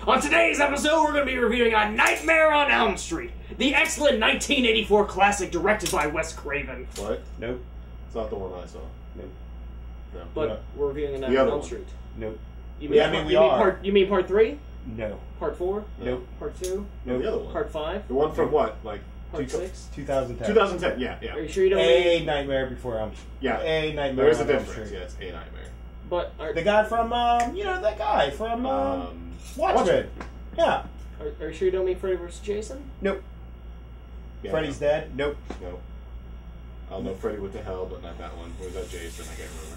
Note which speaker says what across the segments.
Speaker 1: On today's episode, we're going to be reviewing A Nightmare on Elm Street, the excellent 1984 classic directed by Wes Craven.
Speaker 2: What?
Speaker 3: Nope.
Speaker 2: It's not the one I saw.
Speaker 3: Nope.
Speaker 2: No.
Speaker 1: But we're reviewing A Nightmare on Elm Street.
Speaker 3: Nope.
Speaker 1: You mean part 3?
Speaker 3: No.
Speaker 1: Part 4?
Speaker 3: Nope.
Speaker 1: Part 2?
Speaker 2: No, the other one.
Speaker 1: Part 5?
Speaker 2: The one from what? Like
Speaker 1: Part 6?
Speaker 3: 2010.
Speaker 2: 2010. Yeah, yeah.
Speaker 1: Are you sure you don't
Speaker 3: A
Speaker 1: mean...
Speaker 3: Nightmare Before Elm Street.
Speaker 2: Yeah.
Speaker 3: A Nightmare
Speaker 2: There is a
Speaker 3: on Elm
Speaker 2: difference.
Speaker 3: Street.
Speaker 2: Yeah, it's A Nightmare.
Speaker 1: But
Speaker 3: The guy from, that guy from, Watchmen. Yeah.
Speaker 1: Are you sure you don't mean Freddy vs. Jason?
Speaker 3: Nope.
Speaker 2: Yeah,
Speaker 3: Freddy's dead? Nope.
Speaker 2: No. I'll know Freddy went to hell, but not that one. Or was that Jason? I can't remember.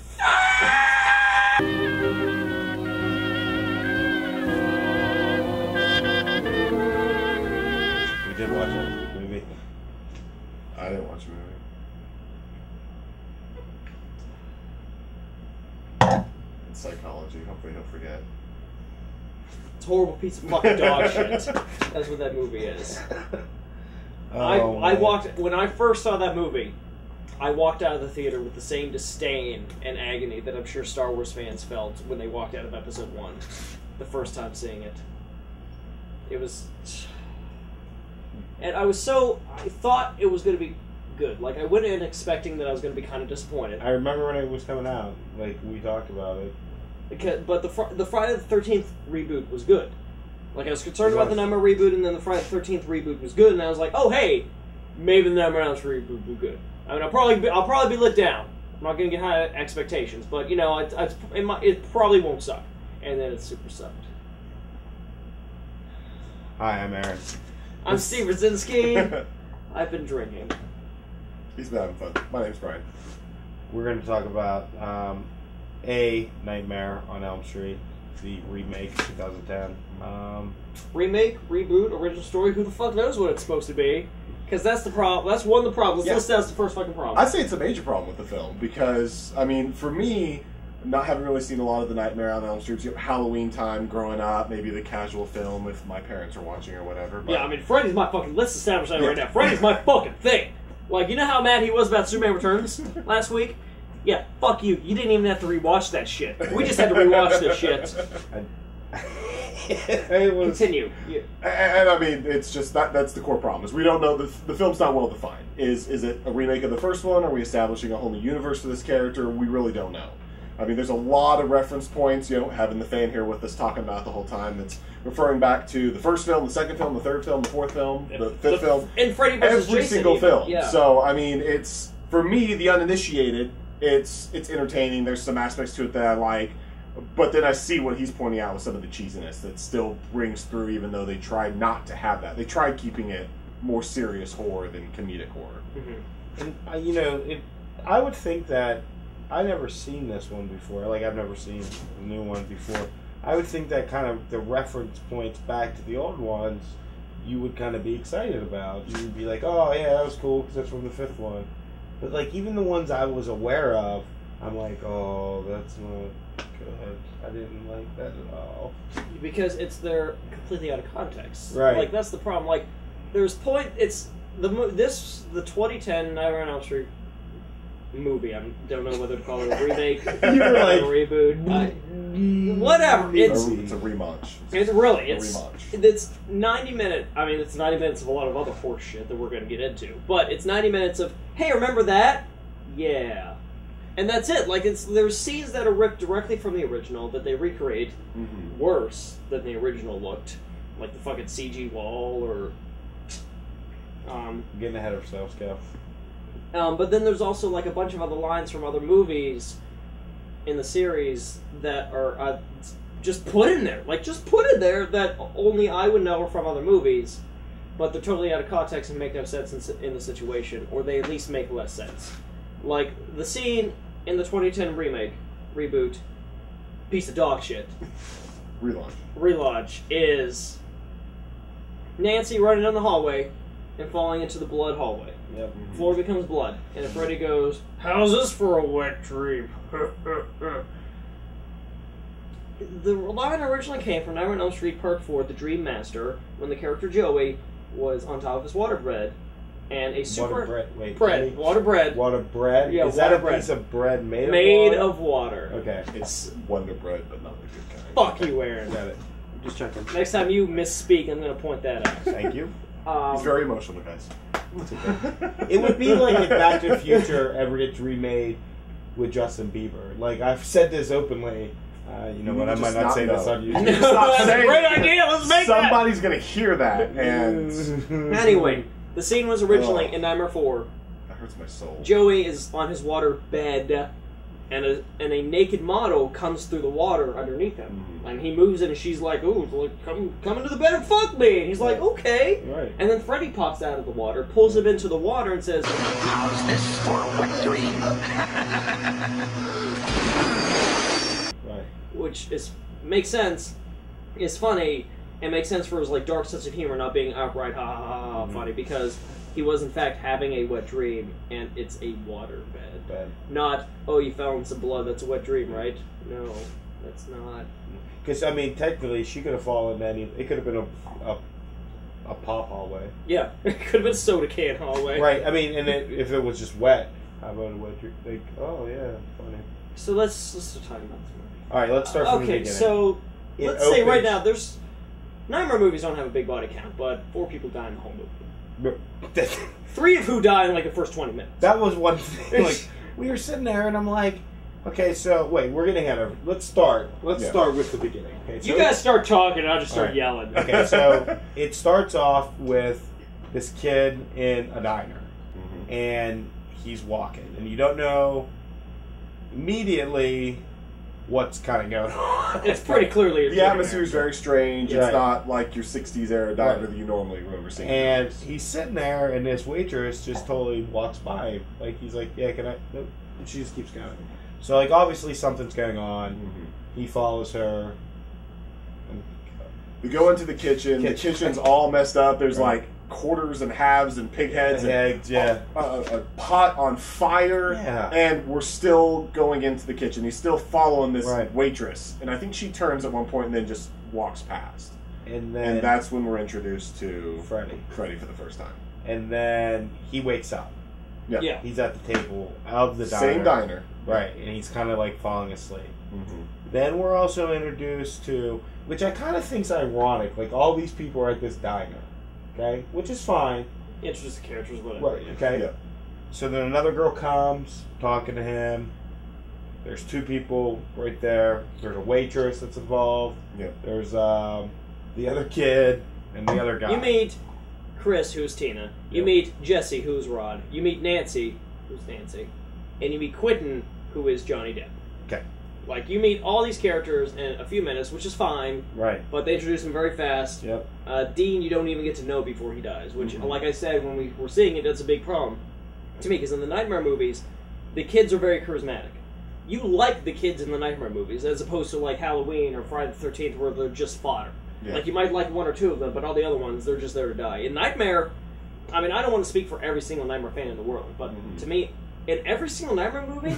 Speaker 3: We did watch that movie.
Speaker 2: I didn't watch the movie. It's psychology. Hopefully he'll forget.
Speaker 1: It's a horrible piece of fucking dog shit. That's what that movie is. I walked... When I first saw that movie, I walked out of the theater with the same disdain and agony that I'm sure Star Wars fans felt when they walked out of Episode 1. The first time seeing it. It was... And I thought it was going to be good. Like, I went in expecting that I was going to be kind of disappointed.
Speaker 3: I remember when it was coming out. Like, we talked about it.
Speaker 1: But the Friday the 13th reboot was good. Like, I was concerned about the Nightmare reboot, and then the Friday the 13th reboot was good, and I was like, oh, hey, maybe the Nightmare on Elm Street reboot will be good. I mean, I'll probably be let down. I'm not going to get high expectations, but, you know, it probably won't suck. And then it super sucked.
Speaker 3: Hi, I'm Aaron.
Speaker 1: I'm Steve Rzinski. I've been drinking.
Speaker 2: He's been having fun. My name's Brian.
Speaker 3: We're going to talk about A Nightmare on Elm Street, the remake, 2010.
Speaker 1: Remake, reboot, original story, who the fuck knows what it's supposed to be? Because that's the problem. That's one of the problems. Let's list that as the first fucking problem.
Speaker 2: I'd say it's a major problem with the film because, I mean, for me, not having really seen a lot of the Nightmare on Elm Street, Halloween time growing up, maybe the casual film if my parents are watching or whatever. But
Speaker 1: yeah, I mean, Freddy's my fucking... Let's establish that right now. Freddy's my fucking thing. Like, you know how mad he was about Superman Returns last week? Yeah, fuck you. You didn't even have to rewatch that shit. We just had to rewatch this shit. Continue. Yeah.
Speaker 2: And I mean, it's just that's the core problem. Is we don't know the film's not well defined. Is it a remake of the first one? Are we establishing a whole new universe for this character? We really don't know. I mean, there's a lot of reference points. You know, having the fan here with us talking about the whole time. That's referring back to the first film, the second film, the third film, the fourth film, the fifth film,
Speaker 1: and Freddy vs.
Speaker 2: every
Speaker 1: Jason
Speaker 2: single
Speaker 1: even.
Speaker 2: film.
Speaker 1: Yeah.
Speaker 2: So I mean, it's for me, the uninitiated. It's entertaining. There's some aspects to it that I like. But then I see what he's pointing out with some of the cheesiness that still rings through, even though they tried not to have that. They tried keeping it more serious horror than comedic horror.
Speaker 3: Mm-hmm. And, you know, I would think that I've never seen this one before. Like, I've never seen the new one before. I would think that kind of the reference points back to the old ones you would kind of be excited about. You would be like, oh, yeah, that was cool because that's from the fifth one. But, like, even the ones I was aware of, I'm like, oh, that's not good. I didn't like that at all.
Speaker 1: Because they're completely out of context.
Speaker 3: Right.
Speaker 1: Like, that's the problem. Like, there's it's the 2010 Nightmare on Elm Street movie. I don't know whether to call it a remake,
Speaker 3: You were like,
Speaker 1: a reboot, whatever. It's
Speaker 2: a relaunch.
Speaker 1: a
Speaker 2: relaunch.
Speaker 1: It's 90 minutes. I mean, it's 90 minutes of a lot of other horse shit that we're going to get into. But it's 90 minutes of, hey, remember that? Yeah. And that's it. Like, there's scenes that are ripped directly from the original that they recreate worse than the original looked. Like the fucking CG wall or...
Speaker 3: Getting ahead of ourselves, Cal.
Speaker 1: But then there's also like a bunch of other lines from other movies in the series that are just put in there. Like, just put in there that only I would know are from other movies, but they're totally out of context and make no sense in the situation, or they at least make less sense. Like, the scene in the 2010 reboot, piece of dog shit. Relaunch is Nancy running down the hallway and falling into the blood hallway.
Speaker 3: Yep.
Speaker 1: Floor becomes blood. And Freddy goes, how's this for a wet dream? The line originally came from Nightmare on Elm Street Part 4, The Dream Master, when the character Joey was on top of his waterbed, and a super
Speaker 3: Water bread. Wait,
Speaker 1: bread, water bread,
Speaker 3: Water bread?
Speaker 1: Yeah,
Speaker 3: Is that
Speaker 1: water
Speaker 3: a
Speaker 1: bread.
Speaker 3: piece of bread made
Speaker 1: of water.
Speaker 3: Okay.
Speaker 2: It's Wonder Bread, but not the good kind.
Speaker 1: Fuck you, Aaron.
Speaker 3: Got it. Just checking.
Speaker 1: Next time you misspeak, I'm gonna point that out.
Speaker 3: Thank you.
Speaker 2: He's very emotional, guys.
Speaker 3: It would be like if Back to the Future ever gets remade with Justin Bieber. Like, I've said this openly. You know what? I might not say this on
Speaker 2: You
Speaker 3: YouTube.
Speaker 2: just stop
Speaker 1: That's a
Speaker 2: saying
Speaker 1: great
Speaker 2: it.
Speaker 1: idea. Let's make
Speaker 2: Somebody's gonna hear that, and
Speaker 1: that. Anyway, the scene was originally in Nightmare 4.
Speaker 2: that hurts my soul.
Speaker 1: Joey is on his water bed, and a naked model comes through the water underneath him.
Speaker 2: Mhm.
Speaker 1: And he moves it, and she's like, "Ooh, come into the bed and fuck me." And he's like, "Okay."
Speaker 3: Right.
Speaker 1: And then Freddy pops out of the water, pulls him into the water, and says,
Speaker 4: How's this for a wet dream?
Speaker 3: Right.
Speaker 1: which makes sense, is funny, and makes sense for his like dark sense of humor, not being outright ha ha ha ha funny, because he was in fact having a wet dream, and it's a water bed.
Speaker 3: Bad.
Speaker 1: Not, oh, you fell in some blood, that's a wet dream, right? No, that's not.
Speaker 3: Because, I mean, technically, she could have fallen any. It could have been a pop hallway.
Speaker 1: Yeah, it could have been soda can hallway.
Speaker 3: Right. I mean, and if it was just wet, how about a wet dream? Like, oh, yeah, funny.
Speaker 1: So let's start talking about this movie.
Speaker 3: All right, let's start from the
Speaker 1: Okay,
Speaker 3: beginning.
Speaker 1: so
Speaker 3: It
Speaker 1: let's say right
Speaker 3: opens-
Speaker 1: now, there's Nightmare movies don't have a big body count, but 4 people die in the whole movie. 3 of who die in like the first 20 minutes.
Speaker 3: That was one thing. Like, we were sitting there, and I'm like, okay, so wait, we're getting ahead of. Let's start. Let's
Speaker 2: Yeah.
Speaker 3: start with the beginning. Okay, so
Speaker 1: You guys start talking, and I'll just start
Speaker 3: Alright.
Speaker 1: yelling.
Speaker 3: Okay, so it starts off with this kid in a diner,
Speaker 2: Mhm.
Speaker 3: and he's walking, and you don't know immediately what's kind of going on.
Speaker 1: It's pretty clearly
Speaker 2: The atmosphere is very strange. It's
Speaker 3: Right.
Speaker 2: not like your '60s era diner
Speaker 3: Right.
Speaker 2: that you normally remember seeing.
Speaker 3: And he's sitting there, and this waitress just totally walks by him. Like, he's like, yeah, can I? Nope. And she just keeps going. So, like, obviously something's going on.
Speaker 2: Mhm.
Speaker 3: He follows her.
Speaker 2: We go into the kitchen. The
Speaker 3: Kitchen.
Speaker 2: kitchen's all messed up. There's
Speaker 3: Right.
Speaker 2: like quarters and halves and pig heads.
Speaker 3: Eggs,
Speaker 2: and
Speaker 3: yeah.
Speaker 2: A pot on fire.
Speaker 3: Yeah.
Speaker 2: And we're still going into the kitchen. He's still following this
Speaker 3: Right.
Speaker 2: waitress. And I think she turns at one point and then just walks past.
Speaker 3: And then
Speaker 2: And that's when we're introduced to
Speaker 3: Freddy.
Speaker 2: Freddy for the first time.
Speaker 3: And then he wakes up.
Speaker 2: Yeah.
Speaker 1: Yeah.
Speaker 3: He's at the table of the diner.
Speaker 2: Same diner.
Speaker 3: Right, and he's kind of like falling asleep.
Speaker 2: Mm-hmm.
Speaker 3: Then we're also introduced to, which I kind of think's ironic, like all these people are at this diner, okay? Which is fine.
Speaker 1: Introduce the characters, whatever.
Speaker 3: Right, okay?
Speaker 2: Yeah.
Speaker 3: So then another girl comes, talking to him. There's 2 people right there. There's a waitress that's involved.
Speaker 2: Yeah.
Speaker 3: There's the other kid and the other guy.
Speaker 1: You meet Chris, who's Tina. You
Speaker 2: Yep.
Speaker 1: meet Jesse, who's Rod. You meet Nancy, who's Nancy. And you meet Quentin, who is Johnny Depp.
Speaker 3: Okay.
Speaker 1: Like, you meet all these characters in a few minutes, which is fine,
Speaker 3: Right.
Speaker 1: but they introduce them very fast.
Speaker 3: Yep.
Speaker 1: Dean, you don't even get to know before he dies, which,
Speaker 3: Mhm.
Speaker 1: like I said, when we were seeing it, that's a big problem to me, because in the Nightmare movies, the kids are very charismatic. You like the kids in the Nightmare movies, as opposed to, like, Halloween or Friday the 13th, where they're just fodder.
Speaker 2: Yeah.
Speaker 1: Like, you might like 1 or 2 of them, but all the other ones, they're just there to die. In Nightmare, I mean, I don't want to speak for every single Nightmare fan in the world, but
Speaker 2: Mhm.
Speaker 1: to me, in every single Nightmare movie,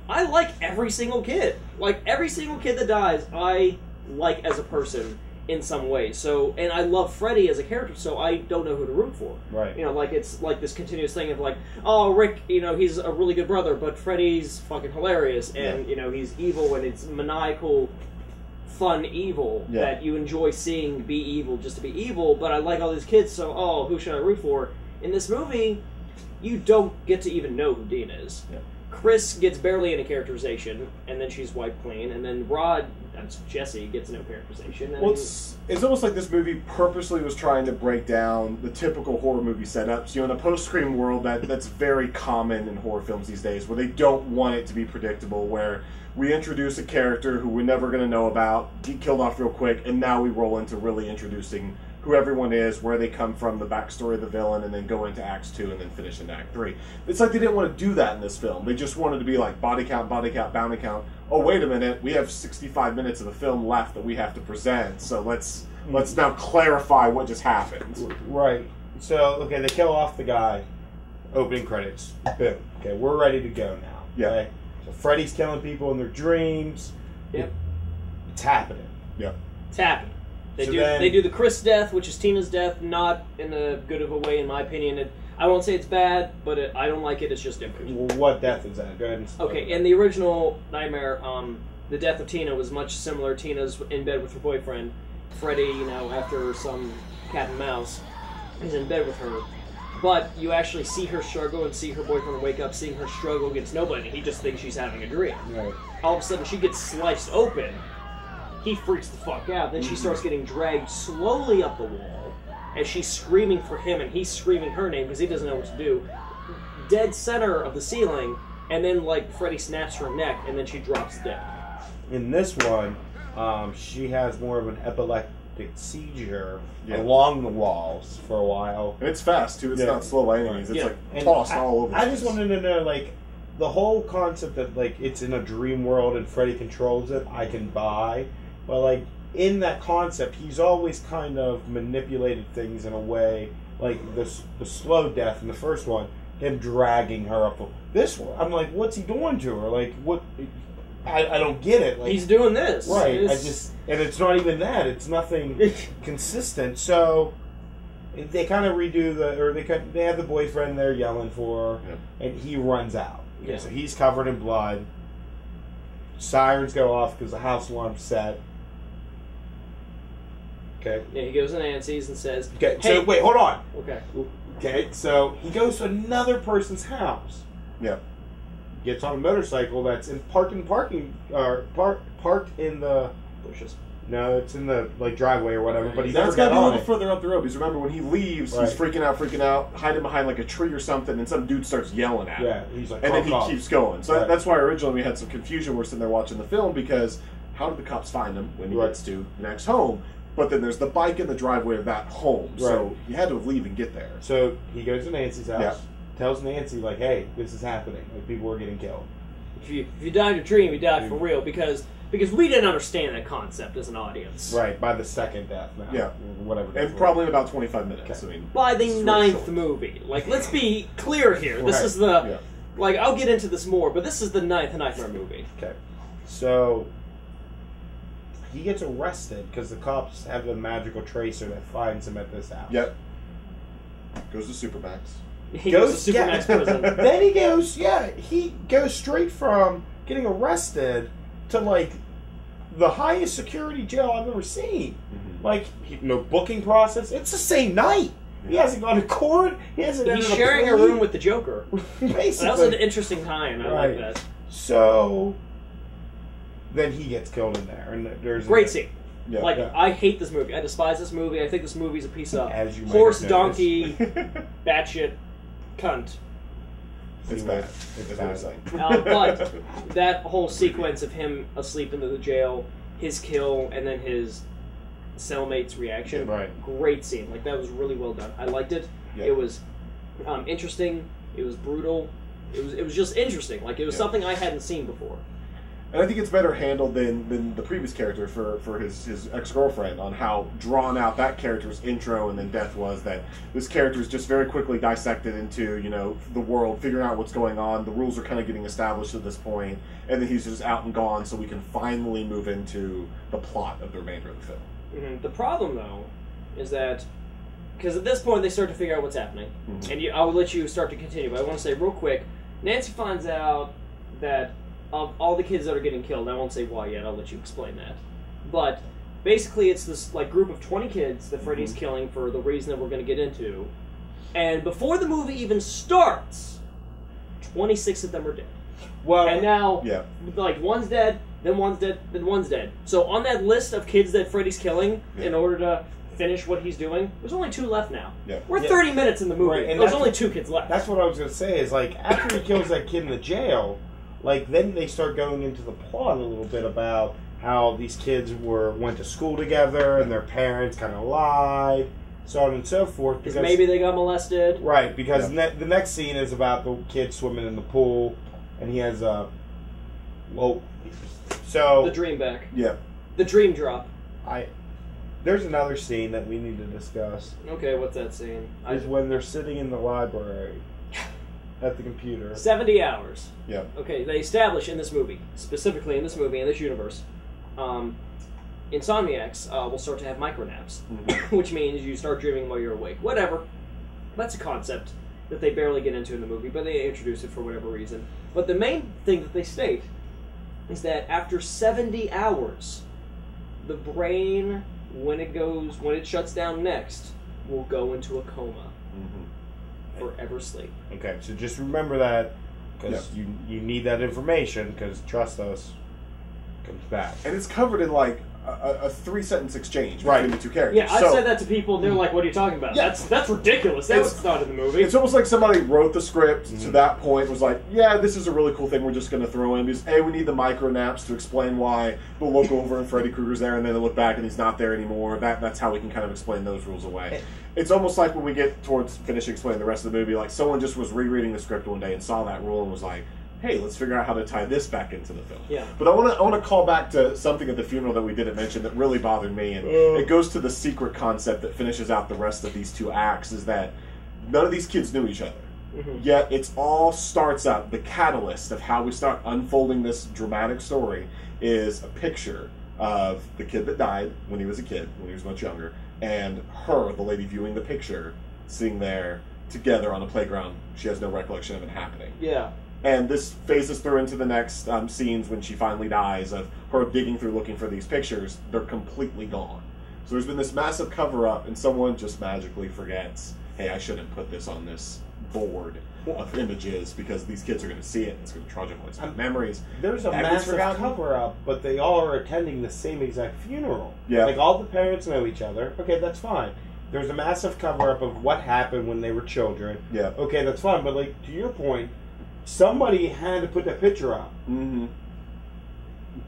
Speaker 1: I like every single kid. Like, every single kid that dies, I like as a person in some way. So, and I love Freddy as a character, so I don't know who to root for.
Speaker 3: Right.
Speaker 1: You know, like, it's like this continuous thing of like, oh, Rick, you know, he's a really good brother, but Freddy's fucking hilarious, and, you know, he's evil, and it's maniacal, fun evil
Speaker 2: Yeah.
Speaker 1: that you enjoy seeing be evil just to be evil, but I like all these kids, so, oh, who should I root for? In this movie, you don't get to even know who Dean is.
Speaker 2: Yeah.
Speaker 1: Chris gets barely any characterization, and then she's wiped clean, and then Rod, that's Jesse, gets no characterization. And
Speaker 2: Well, it's almost like this movie purposely was trying to break down the typical horror movie setups. You know, in a post-Scream world, that's very common in horror films these days, where they don't want it to be predictable, where we introduce a character who we're never going to know about, get killed off real quick, and now we roll into really introducing who everyone is, where they come from, the backstory of the villain, and then go into Acts 2 and then finish into Act 3. It's like they didn't want to do that in this film. They just wanted to be like body count, bounty count. Oh, wait a minute, we have 65 minutes of the film left that we have to present, so let's now clarify what just happened.
Speaker 3: Right. So, okay, they kill off the guy. Opening credits. Boom. Okay, we're ready to go now.
Speaker 2: Yeah.
Speaker 3: Okay? So Freddy's killing people in their dreams.
Speaker 1: Yep.
Speaker 3: It's happening.
Speaker 2: Yep.
Speaker 1: it's happening.
Speaker 3: So then-
Speaker 1: They do the Chris death, which is Tina's death, not in a good of a way, in my opinion. I won't say it's bad, but I don't like it. It's just different.
Speaker 3: Well, what death is that? Go ahead and spoil
Speaker 1: Okay,
Speaker 3: it.
Speaker 1: in the original Nightmare, the death of Tina was much similar. Tina's in bed with her boyfriend. Freddy, after some cat and mouse, is in bed with her. But you actually see her struggle and see her boyfriend wake up seeing her struggle against nobody. He just thinks she's having a dream.
Speaker 3: Right.
Speaker 1: All of a sudden, she gets sliced open. He freaks the fuck out. Then she starts getting dragged slowly up the wall as she's screaming for him, and he's screaming her name because he doesn't know what to do. Dead center of the ceiling, and then, Freddy snaps her neck, and then she drops dead.
Speaker 3: In this one, she has more of an epileptic seizure
Speaker 2: Yeah.
Speaker 3: along the walls for a while.
Speaker 2: And it's fast too. It's
Speaker 3: Yeah.
Speaker 2: not slow by any means. It's
Speaker 1: Yeah.
Speaker 3: And
Speaker 2: tossed
Speaker 3: I-
Speaker 2: all over.
Speaker 3: I
Speaker 2: the
Speaker 3: just
Speaker 2: place.
Speaker 3: wanted to know, the whole concept that, it's in a dream world and Freddy controls it, I can buy. But, in that concept, he's always kind of manipulated things in a way, like the slow death in the first one, him dragging her up. This one, I'm like, what's he doing to her? What? I don't get it.
Speaker 1: He's doing this.
Speaker 3: Right,
Speaker 1: It's-
Speaker 3: and it's not even that. It's nothing consistent. So they kind of redo they have the boyfriend there yelling for her, and he runs out. Okay,
Speaker 1: Yeah.
Speaker 3: so he's covered in blood. Sirens go off because the house alarm's set. Okay.
Speaker 1: Yeah, he goes to Nancy's and says,
Speaker 3: Okay.
Speaker 1: Hey.
Speaker 3: So wait, hold on.
Speaker 1: okay.
Speaker 3: Okay. So he goes to another person's house.
Speaker 2: Yeah.
Speaker 3: Gets on a motorcycle that's parked in the.
Speaker 1: Bushes.
Speaker 3: No, it's in the driveway or whatever. But he
Speaker 2: That's
Speaker 3: never
Speaker 2: got to
Speaker 3: got
Speaker 2: be a
Speaker 3: on
Speaker 2: little
Speaker 3: it.
Speaker 2: further up the road. Because remember, when he leaves,
Speaker 3: Right.
Speaker 2: he's freaking out, hiding behind a tree or something, and some dude starts yelling at him.
Speaker 3: Yeah, he's like,
Speaker 2: And then he
Speaker 3: "Call."
Speaker 2: keeps going. So
Speaker 3: Right.
Speaker 2: that's why originally we had some confusion. We're sitting there watching the film because how did the cops find him when he
Speaker 3: Right.
Speaker 2: gets to the next home? But then there's the bike in the driveway of that home. So
Speaker 3: Right.
Speaker 2: he had to leave and get there.
Speaker 3: So he goes to Nancy's house,
Speaker 2: Yeah.
Speaker 3: tells Nancy hey, this is happening. People are getting killed.
Speaker 1: If you die in a dream, you die for real because we didn't understand that concept as an audience.
Speaker 3: Right, by the second death now.
Speaker 2: Yeah.
Speaker 3: Whatever.
Speaker 2: And
Speaker 3: death
Speaker 2: probably in about 25 minutes.
Speaker 3: Okay.
Speaker 2: I mean,
Speaker 1: By
Speaker 2: this
Speaker 1: the
Speaker 2: is really
Speaker 1: ninth
Speaker 2: short.
Speaker 1: movie. Let's be clear here. This
Speaker 3: Right.
Speaker 1: is the
Speaker 2: Yeah.
Speaker 1: I'll get into this more, but this is the ninth Nightmare movie.
Speaker 3: Okay. So he gets arrested because the cops have the magical tracer that finds him at this house.
Speaker 2: Yep. Goes to Supermax.
Speaker 1: He goes to
Speaker 3: yeah.
Speaker 1: Supermax prison.
Speaker 3: Then he goes straight from getting arrested to the highest security jail I've ever seen. No booking process. It's the same night. He hasn't gone to court. He hasn't.
Speaker 1: He's
Speaker 3: entered
Speaker 1: sharing a
Speaker 3: plea.
Speaker 1: room with the Joker.
Speaker 3: Basically.
Speaker 1: That was an interesting tie-in. I
Speaker 3: Right.
Speaker 1: like that.
Speaker 3: So then he gets killed in there, and there's
Speaker 1: Great scene.
Speaker 2: Yeah.
Speaker 3: Yeah.
Speaker 1: I hate this movie. I despise this movie. I think this movie's a piece of
Speaker 3: As you might
Speaker 1: horse,
Speaker 3: have
Speaker 1: donkey, batshit, cunt.
Speaker 2: It's bad.
Speaker 3: It's
Speaker 2: That's what
Speaker 3: bad.
Speaker 2: I'm saying.
Speaker 1: But that whole sequence of him asleep in the jail, his kill, and then his cellmate's reaction.
Speaker 3: Right.
Speaker 1: Great scene. That was really well done. I liked it.
Speaker 2: Yeah.
Speaker 1: It was interesting. It was brutal. It was just interesting. It was
Speaker 2: Yeah.
Speaker 1: something I hadn't seen before.
Speaker 2: And I think it's better handled than the previous character for his ex-girlfriend on how drawn out that character's intro and then death was. That this character is just very quickly dissected into, the world, figuring out what's going on. The rules are kind of getting established at this point, and then he's just out and gone so we can finally move into the plot of the remainder of the film.
Speaker 1: Mm-hmm. The problem, though, is that because at this point they start to figure out what's happening, and I will let you start to continue. But I want to say real quick, Nancy finds out that of all the kids that are getting killed, I won't say why yet. I'll let you explain that. But basically, it's this group of 20 kids that Freddy's killing for the reason that we're going to get into, and before the movie even starts, 26 of them are dead.
Speaker 3: Well,
Speaker 1: And now,
Speaker 2: Yeah.
Speaker 1: one's dead, then one's dead, then one's dead. So on that list of kids that Freddy's killing in
Speaker 2: Yeah.
Speaker 1: order to finish what he's doing, there's only 2 left now.
Speaker 2: Yeah.
Speaker 1: We're
Speaker 3: Yeah.
Speaker 1: 30 minutes in the movie.
Speaker 3: Right, and
Speaker 1: There's
Speaker 3: that's
Speaker 1: only
Speaker 3: what-
Speaker 1: 2 kids left.
Speaker 3: that's what I was gonna say. Is after he kills that kid in the jail, then they start going into the plot a little bit about how these kids went to school together and their parents kind of lied, so on and so forth.
Speaker 1: Because maybe they got molested.
Speaker 3: Right, because the next scene is about the kid swimming in the pool, and he has a. So
Speaker 1: The dream back.
Speaker 2: Yeah.
Speaker 1: The dream drop.
Speaker 3: there's another scene that we need to discuss.
Speaker 1: Okay, what's that scene?
Speaker 3: Is when they're sitting in the library at the computer.
Speaker 1: 70 hours.
Speaker 2: Yeah.
Speaker 1: Okay, they establish in this movie, specifically in this movie, in this universe, insomniacs will start to have micronaps, which means you start dreaming while you're awake. Whatever. That's a concept. that they barely get into in the movie, but they introduce it for whatever reason. But the main thing that they state is that after 70 hours, the brain, when it shuts down next, will go into a coma. Forever sleep.
Speaker 3: Okay, so just remember that, because you need that information, because trust us, it comes back.
Speaker 2: And it's covered in like a 3-sentence exchange between the two characters.
Speaker 1: Yeah, I've said that to people, and they're like, "What are you talking about?
Speaker 2: Yeah.
Speaker 1: That's ridiculous. That's not in the movie."
Speaker 2: It's almost like somebody wrote the script to that point, was like, yeah, this is a really cool thing we're just going to throw in, because, hey, we need the micro naps to explain why we'll look over and Freddy Krueger's there, and then they look back and he's not there anymore. That's how we can kind of explain those rules away. It's almost like when we get towards finishing explaining the rest of the movie, like someone just was rereading the script one day and saw that rule and was like, hey, let's figure out how to tie this back into the film.
Speaker 1: Yeah.
Speaker 2: But I want to call back to something at the funeral that we didn't mention that really bothered me, and it goes to the secret concept that finishes out the rest of these two acts, is that none of these kids knew each other. Yet it's all starts out, the catalyst of how we start unfolding this dramatic story is a picture of the kid that died when he was a kid, when he was much younger, and her, the lady viewing the picture, sitting there together on a playground. She has no recollection of it happening.
Speaker 1: Yeah.
Speaker 2: And this phases through into the next scenes when she finally dies, of her digging through looking for these pictures. They're completely gone. So there's been this massive cover-up, and someone just magically forgets, hey, I shouldn't put this on this board of images because these kids are going to see it, and it's going to traumatizing some memories.
Speaker 3: There's a
Speaker 2: That gets
Speaker 3: massive
Speaker 2: forgotten.
Speaker 3: cover-up, but they all are attending the same exact funeral.
Speaker 2: Yeah.
Speaker 3: Like, all the parents know each other. Okay, that's fine. There's a massive cover-up of what happened when they were children.
Speaker 2: Yeah.
Speaker 3: Okay, that's fine. But, like, to your point, somebody had to put that picture up.
Speaker 2: Mm-hmm.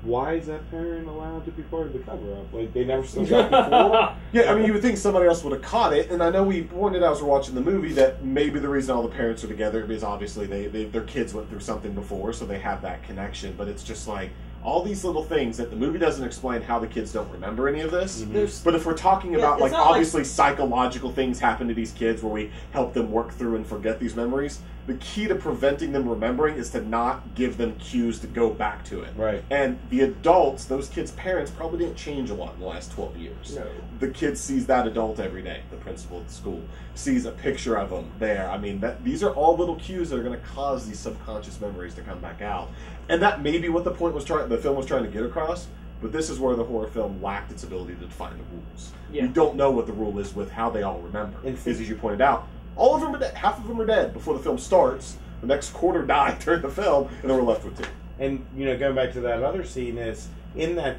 Speaker 3: Why is that parent allowed to be part of the cover-up? Like, they never saw that before?
Speaker 2: Yeah, I mean, you would think somebody else would have caught it, and I know we pointed out as we're watching the movie that maybe the reason all the parents are together is obviously their kids went through something before, so they have that connection, but it's just like, all these little things that the movie doesn't explain how the kids don't remember any of this.
Speaker 1: There's-
Speaker 2: But if we're talking about,
Speaker 1: it's
Speaker 2: like,
Speaker 1: not like-
Speaker 2: obviously psychological things happen to these kids where we help them work through and forget these memories, the key to preventing them remembering is to not give them cues to go back to it.
Speaker 3: Right.
Speaker 2: And the adults, those kids' parents, probably didn't change a lot in the last 12 years.
Speaker 1: No.
Speaker 2: The kid sees that adult every day. The principal at the school sees a picture of them there. I mean, these are all little cues that are going to cause these subconscious memories to come back out. And that may be what the film was trying to get across. But this is where the horror film lacked its ability to define the rules.
Speaker 1: Yeah.
Speaker 2: We don't know what the rule is with how they all remember.
Speaker 3: And
Speaker 2: Because as you pointed out, all of them are dead. Half of them are dead before the film starts. The next quarter die during the film, and then we're left with two.
Speaker 3: And, you know, going back to that other scene is, in that,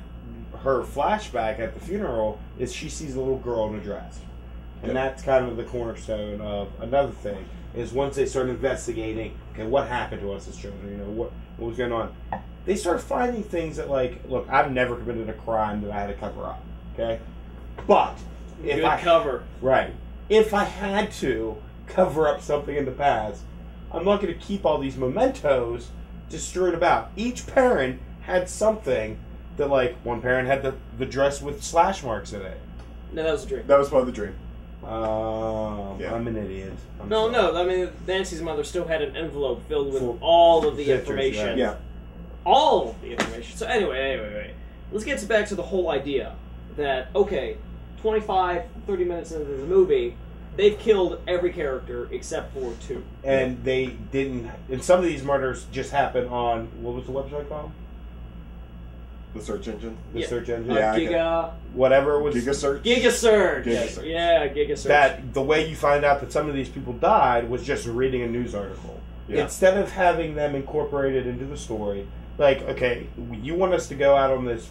Speaker 3: her flashback at the funeral, is she sees a little girl in a dress. And
Speaker 2: Yep.
Speaker 3: that's kind of the cornerstone of another thing, is once they start investigating, okay, what happened to us as children, you know, what was going on, they start finding things that, like, look, I've never committed a crime that I had to cover up, okay? But, if
Speaker 1: Good
Speaker 3: I...
Speaker 1: cover.
Speaker 3: Right. If I had to cover up something in the past, I'm not going to keep all these mementos just strewn about. Each parent had something that, like, one parent had the dress with slash marks in it.
Speaker 1: No, that was a dream.
Speaker 2: That was part of the dream.
Speaker 3: Yeah. I'm an idiot. I'm
Speaker 1: No,
Speaker 3: sorry.
Speaker 1: no. I mean, Nancy's mother still had an envelope filled with
Speaker 3: Full
Speaker 1: all of the
Speaker 3: pictures,
Speaker 1: information.
Speaker 3: right.
Speaker 2: Yeah.
Speaker 1: All of the information. So anyway. Let's get back to the whole idea that, okay, 25, 30 minutes into the movie, they've killed every character except for two.
Speaker 3: And they didn't... And some of these murders just happened on... What was the website called?
Speaker 2: The search engine.
Speaker 3: The
Speaker 1: Yeah.
Speaker 3: search engine?
Speaker 2: Yeah, I
Speaker 1: Giga...
Speaker 3: Whatever it was...
Speaker 2: Giga search.
Speaker 1: Gigasurge.
Speaker 2: Gigasurge.
Speaker 1: Yeah, Gigasurge.
Speaker 3: That the way you find out that some of these people died was just reading a news article.
Speaker 2: Yeah.
Speaker 3: Instead of having them incorporated into the story, like, okay, you want us to go out on this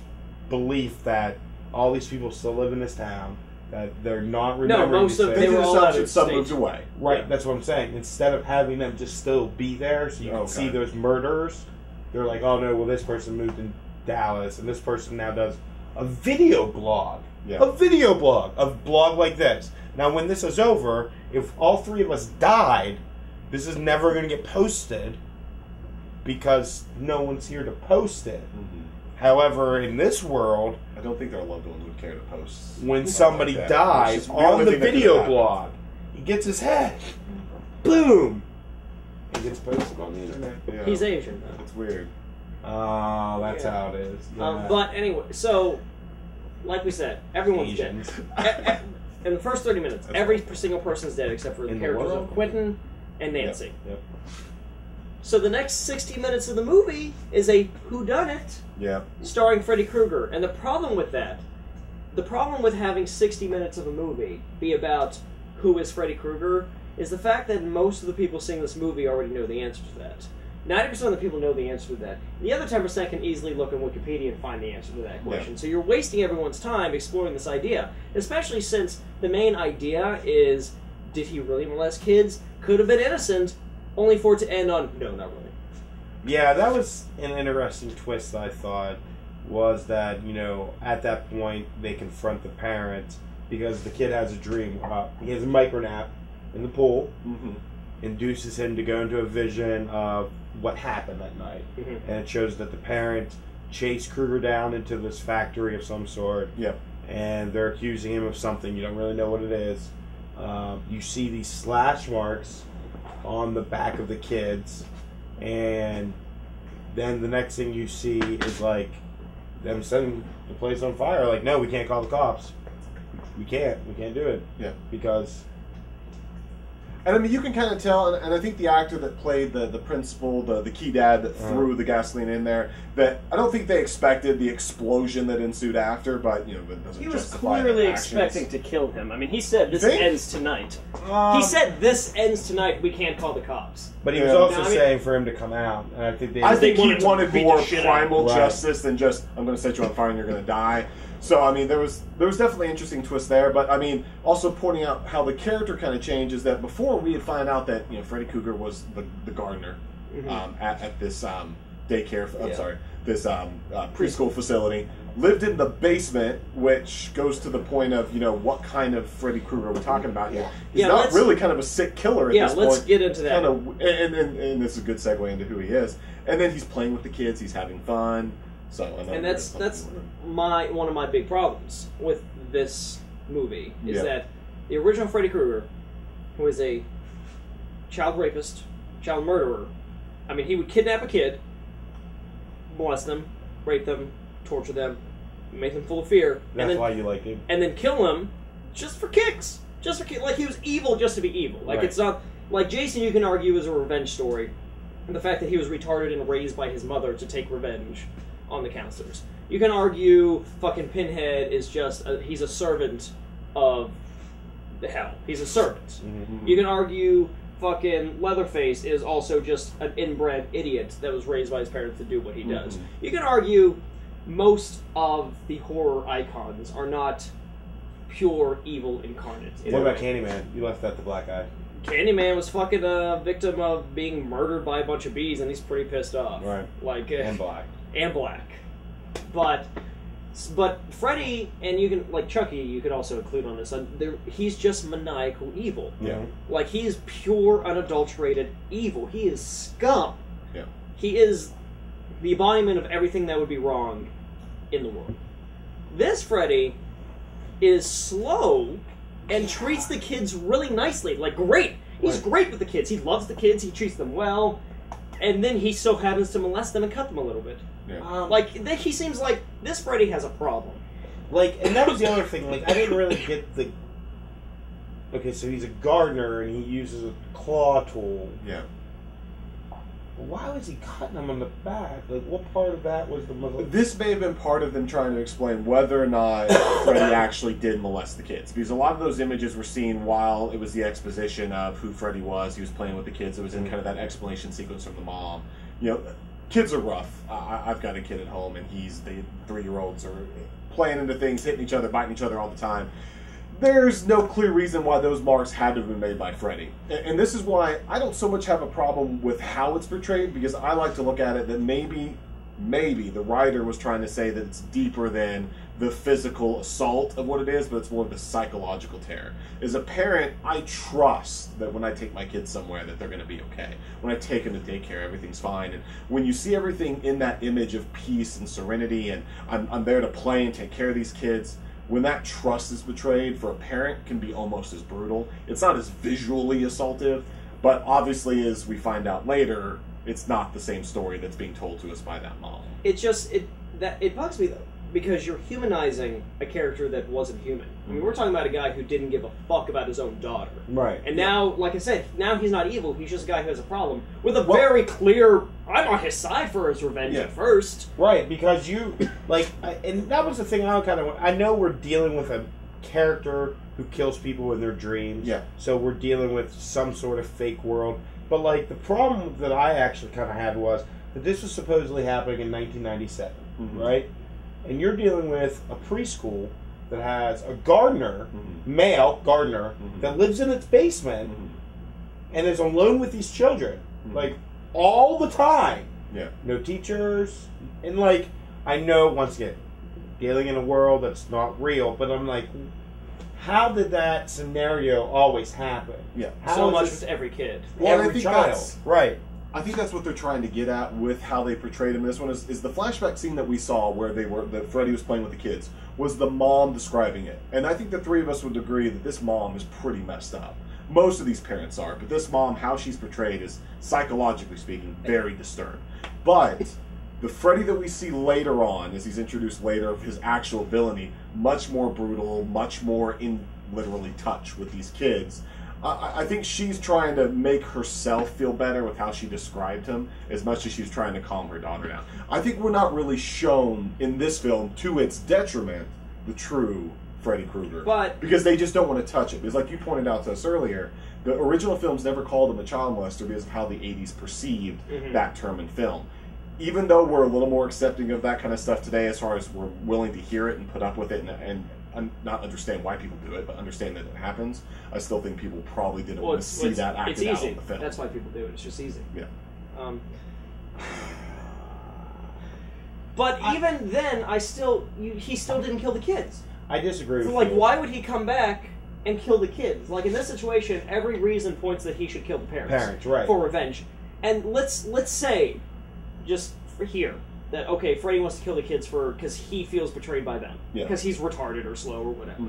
Speaker 3: belief that all these people still live in this town, that they're not remembering
Speaker 1: most
Speaker 3: these
Speaker 1: of
Speaker 3: things.
Speaker 1: they
Speaker 2: They
Speaker 1: were
Speaker 2: did
Speaker 1: all out
Speaker 2: assumption
Speaker 1: of
Speaker 2: some
Speaker 1: state.
Speaker 2: moved away.
Speaker 3: Right,
Speaker 2: Yeah.
Speaker 3: that's what I'm saying. Instead of having them just still be there so you can
Speaker 2: Okay.
Speaker 3: see those murders, they're like, oh no, well this person moved in Dallas, and this person now does a video blog.
Speaker 2: Yeah.
Speaker 3: A video blog. A blog like this. Now when this is over, if all three of us died, this is never going to get posted because no one's here to post it.
Speaker 2: Mhm.
Speaker 3: However, in this world,
Speaker 2: I don't think their loved one would care to post.
Speaker 3: when
Speaker 2: something
Speaker 3: somebody
Speaker 2: like that.
Speaker 3: dies
Speaker 2: It's just
Speaker 3: on
Speaker 2: only
Speaker 3: the
Speaker 2: thing that could've
Speaker 3: video
Speaker 2: happened.
Speaker 3: blog, he gets his head. Boom! He gets posted on the internet.
Speaker 2: Yeah.
Speaker 1: He's Asian, though.
Speaker 2: It's weird.
Speaker 3: Oh, that's
Speaker 1: Yeah.
Speaker 3: how it is. Yeah.
Speaker 1: But anyway, so, like we said, everyone's
Speaker 3: Asians.
Speaker 1: dead. In the first 30 minutes,
Speaker 2: That's
Speaker 1: every single person's dead except for the
Speaker 3: In the
Speaker 1: characters
Speaker 3: world?
Speaker 1: of Quentin and Nancy.
Speaker 3: Yep.
Speaker 1: So the next 60 minutes of the movie is a whodunit
Speaker 2: Yeah.
Speaker 1: starring Freddy Krueger. And the problem with that, the problem with having 60 minutes of a movie be about who is Freddy Krueger, is the fact that most of the people seeing this movie already know the answer to that. 90% of the people know the answer to that. The other 10% can easily look on Wikipedia and find the answer to that question.
Speaker 2: Yeah.
Speaker 1: So you're wasting everyone's time exploring this idea, especially since the main idea is, did he really molest kids? Could have been innocent, only for it to end on, no, not really.
Speaker 3: Yeah, that was an interesting twist, I thought, was that, you know, at that point, they confront the parents because the kid has a dream. He has a micro nap in the pool,
Speaker 2: Mm-hmm.
Speaker 3: induces him to go into a vision of what happened that night.
Speaker 1: Mm-hmm.
Speaker 3: And it shows that the parents chase Krueger down into this factory of some sort,
Speaker 2: Yep.
Speaker 3: and they're accusing him of something. You don't really know what it is. You see these slash marks on the back of the kids, and then the next thing you see is like them setting the place on fire. Like, no, we can't call the cops. We can't do it.
Speaker 2: Yeah.
Speaker 3: Because
Speaker 2: And I mean, you can kind of tell, and I think the actor that played the principal, the key dad that threw the gasoline in there, that I don't think they expected the explosion that ensued after, but, you know, it doesn't
Speaker 1: He was
Speaker 2: justify
Speaker 1: clearly
Speaker 2: their actions.
Speaker 1: expecting to kill him. I mean, he said, this
Speaker 2: think?
Speaker 1: ends tonight. He said, this ends tonight, we can't call the cops.
Speaker 3: but he was
Speaker 2: Yeah.
Speaker 3: also
Speaker 1: No, I mean-
Speaker 3: saying for him to come out, and I think they.
Speaker 2: I think
Speaker 1: They
Speaker 2: he
Speaker 1: wanted to
Speaker 2: wanted
Speaker 1: beat
Speaker 2: more
Speaker 1: the shit out of him.
Speaker 2: primal
Speaker 3: Right.
Speaker 2: justice than just, I'm going to set you on fire and you're going to die. So, I mean, there was definitely an interesting twist there, but, I mean, also pointing out how the character kind of changes, that before we had found out that, you know, Freddy Krueger was the gardener at this daycare, this preschool facility, lived in the basement, which goes to the point of, you know, what kind of Freddy Krueger are we talking about here? He's
Speaker 1: Yeah,
Speaker 2: not
Speaker 1: let's-
Speaker 2: really kind of a sick killer at
Speaker 1: Yeah,
Speaker 2: this
Speaker 1: let's
Speaker 2: point.
Speaker 1: get into that.
Speaker 2: Kind of, and this is a good segue into who he is. And then he's playing with the kids, he's having fun. So, I know
Speaker 1: And that's one of my big problems with this movie is
Speaker 2: Yeah.
Speaker 1: that the original Freddy Krueger, who is a child rapist, child murderer, I mean, he would kidnap a kid, molest them, rape them, torture them, make them full of fear,
Speaker 3: That's why you like him.
Speaker 1: and then kill them just for kicks. Just for kicks. Like, he was evil just to be evil. Like,
Speaker 3: Right.
Speaker 1: it's not... Like, Jason, you can argue, is a revenge story. And the fact that he was retarded and raised by his mother to take revenge on the counselors. You can argue fucking Pinhead is just... he's a servant of the hell. He's a servant.
Speaker 3: Mm-hmm.
Speaker 1: You can argue fucking Leatherface is also just an inbred idiot that was raised by his parents to do what he does. You can argue most of the horror icons are not pure evil incarnate. in
Speaker 3: What
Speaker 1: a
Speaker 3: about
Speaker 1: way.
Speaker 3: Candyman? You left out the black guy.
Speaker 1: Candyman was fucking a victim of being murdered by a bunch of bees, and he's pretty pissed off.
Speaker 3: Right.
Speaker 1: Like,
Speaker 3: And black.
Speaker 1: and black. But Freddy, and you can, like Chucky, you could also include on this. He's just maniacal evil.
Speaker 2: Yeah.
Speaker 1: Like, he is pure, unadulterated evil. He is scum.
Speaker 2: Yeah.
Speaker 1: He is the embodiment of everything that would be wrong in the world. This Freddy is slow and treats the kids really nicely. Like, great. He's
Speaker 3: Right.
Speaker 1: great with the kids. He loves the kids. He treats them well. And then he so happens to molest them and cut them a little bit.
Speaker 2: Yeah.
Speaker 1: Like, he seems like this Freddy has a problem.
Speaker 3: Like, and that was the other thing. Like, I didn't really get the. Okay, so he's a gardener and he uses a claw tool.
Speaker 2: Yeah.
Speaker 3: Why was he cutting him on the back? Like, what part of that was the most?
Speaker 2: This may have been part of them trying to explain whether or not Freddy actually did molest the kids. Because a lot of those images were seen while it was the exposition of who Freddy was. He was playing with the kids. It was in kind of that explanation sequence from the mom. You know, kids are rough. I've got a kid at home, and the 3-year-olds are playing into things, hitting each other, biting each other all the time. There's no clear reason why those marks had to have been made by Freddy. And this is why I don't so much have a problem with how it's portrayed, because I like to look at it that maybe the writer was trying to say that it's deeper than the physical assault of what it is, but it's more of the psychological terror. As a parent, I trust that when I take my kids somewhere that they're going to be okay. When I take them to daycare, everything's fine. And when you see everything in that image of peace and serenity, and I'm there to play and take care of these kids, when that trust is betrayed, for a parent, can be almost as brutal. It's not as visually assaultive, but obviously, as we find out later, it's not the same story that's being told to us by that mom.
Speaker 1: It bugs me though. because you're humanizing a character that wasn't human. I mean, we're talking about a guy who didn't give a fuck about his own daughter.
Speaker 3: Right.
Speaker 1: And now, like I said, now he's not evil. He's just a guy who has a problem with a very clear. I'm on his side for his revenge at first.
Speaker 3: Right, because you and that was the thing I kind of. I know we're dealing with a character who kills people in their dreams.
Speaker 2: Yeah.
Speaker 3: So we're dealing with some sort of fake world. But like the problem that I actually kind of had was that this was supposedly happening in 1997, right? And you're dealing with a preschool that has a gardener, male gardener, that lives in its basement and is on loan with these children, like all the time.
Speaker 2: Yeah.
Speaker 3: No teachers, and like I know once again, dealing in a world that's not real, but I'm like, how did that scenario always happen?
Speaker 2: Yeah.
Speaker 3: How
Speaker 1: So
Speaker 3: is
Speaker 1: much
Speaker 3: this-
Speaker 1: with every kid.
Speaker 2: Well, I
Speaker 3: every
Speaker 2: think
Speaker 3: child,
Speaker 2: that's-
Speaker 3: right?
Speaker 2: I think that's what they're trying to get at with how they portrayed him. This one is the flashback scene that we saw where that Freddy was playing with the kids was the mom describing it, and I think the three of us would agree that this mom is pretty messed up. Most of these parents are, but this mom, how she's portrayed, is psychologically speaking very disturbed. But the Freddy that we see later on, as he's introduced later, of his actual villainy, much more brutal, much more in literally touch with these kids. I think she's trying to make herself feel better with how she described him as much as she's trying to calm her daughter down. I think we're not really shown in this film, to its detriment, the true Freddy Krueger.
Speaker 1: But
Speaker 2: because they just don't want to touch it. Because like you pointed out to us earlier, the original films never called him a child molester because of how the 80s perceived that term in film. Even though we're a little more accepting of that kind of stuff today, as far as we're willing to hear it and put up with it and not understand why people do it, but understand that it happens, I still think people probably didn't want to see that acted out in the film.
Speaker 1: That's why people do it. It's just easy.
Speaker 2: Yeah.
Speaker 1: But even then, he still didn't kill the kids.
Speaker 3: I disagree
Speaker 1: So,
Speaker 3: with
Speaker 1: like,
Speaker 3: you.
Speaker 1: why would he come back and kill the kids? Like, in this situation, every reason points that he should kill the parents.
Speaker 3: Parents, right.
Speaker 1: For revenge. And let's say, just for here, that, okay, Freddy wants to kill the kids because he feels betrayed by them.
Speaker 2: Yeah.
Speaker 1: Because he's retarded or slow or whatever.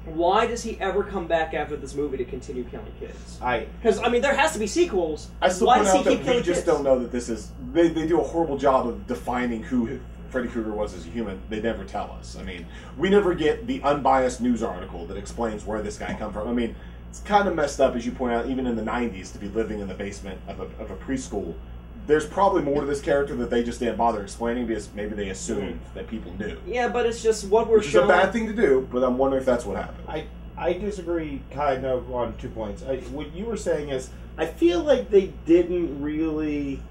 Speaker 1: Why does he ever come back after this movie to continue killing kids? Because, I mean, there has to be sequels.
Speaker 2: I still
Speaker 1: Why
Speaker 2: point
Speaker 1: does he
Speaker 2: out
Speaker 1: keep
Speaker 2: that
Speaker 1: killing
Speaker 2: we just
Speaker 1: kids?
Speaker 2: don't know that this is... They do a horrible job of defining who Freddy Krueger was as a human. They never tell us. I mean, we never get the unbiased news article that explains where this guy come from. I mean, it's kind of messed up, as you point out, even in the 90s, to be living in the basement of a preschool. There's probably more to this character that they just didn't bother explaining because maybe they assumed that people knew.
Speaker 1: Yeah, but it's just what we're
Speaker 2: Which is
Speaker 1: showing.
Speaker 2: a bad thing to do, but I'm wondering if that's what happened.
Speaker 3: I disagree kind of on 2 points. What you were saying is, I feel like they didn't really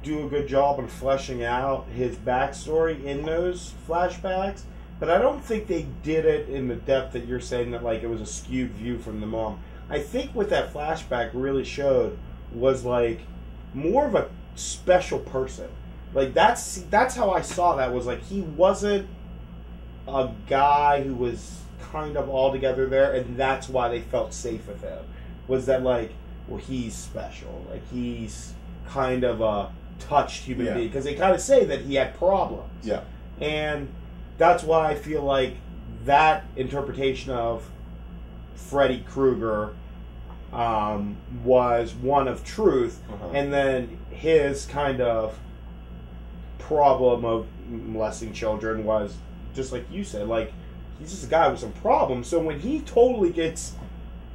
Speaker 3: do a good job in fleshing out his backstory in those flashbacks, but I don't think they did it in the depth that you're saying, that like it was a skewed view from the mom. I think what that flashback really showed was like more of a special person. Like that's how I saw that, was like he wasn't a guy who was kind of all together there, and that's why they felt safe with him. Was that like, well, he's special, like he's kind of a touched human being, because they kind of say that he had problems.
Speaker 2: Yeah.
Speaker 3: And that's why I feel like that interpretation of Freddy Krueger was one of truth, and then his kind of problem of molesting children was just like you said, like he's just a guy with some problems. So when he totally gets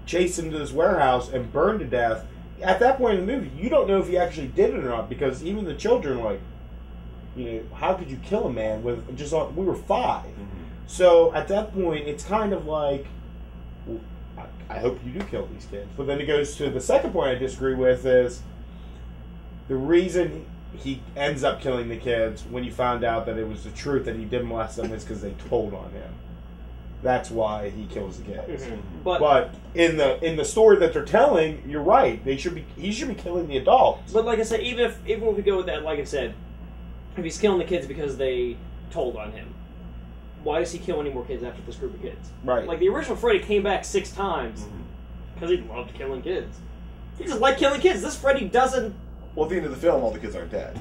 Speaker 3: chased into this warehouse and burned to death, at that point in the movie, you don't know if he actually did it or not, because even the children are like, you know, how could you kill a man with just we were 5. So at that point, it's kind of like, well, I hope you do kill these kids. But then it goes to the second point I disagree with is the reason he ends up killing the kids when you found out that it was the truth that he did molest them is because they told on him. That's why he kills the kids. But in the story that they're telling, you're right. He should be killing the adults.
Speaker 1: But like I said, even if we go with that, like I said, if he's killing the kids because they told on him, why does he kill any more kids after this group of kids?
Speaker 3: Right.
Speaker 1: Like the original Freddy came back 6 times because he loved killing kids. He just liked killing kids. This Freddy doesn't.
Speaker 2: Well, at the end of the film, all the kids aren't dead.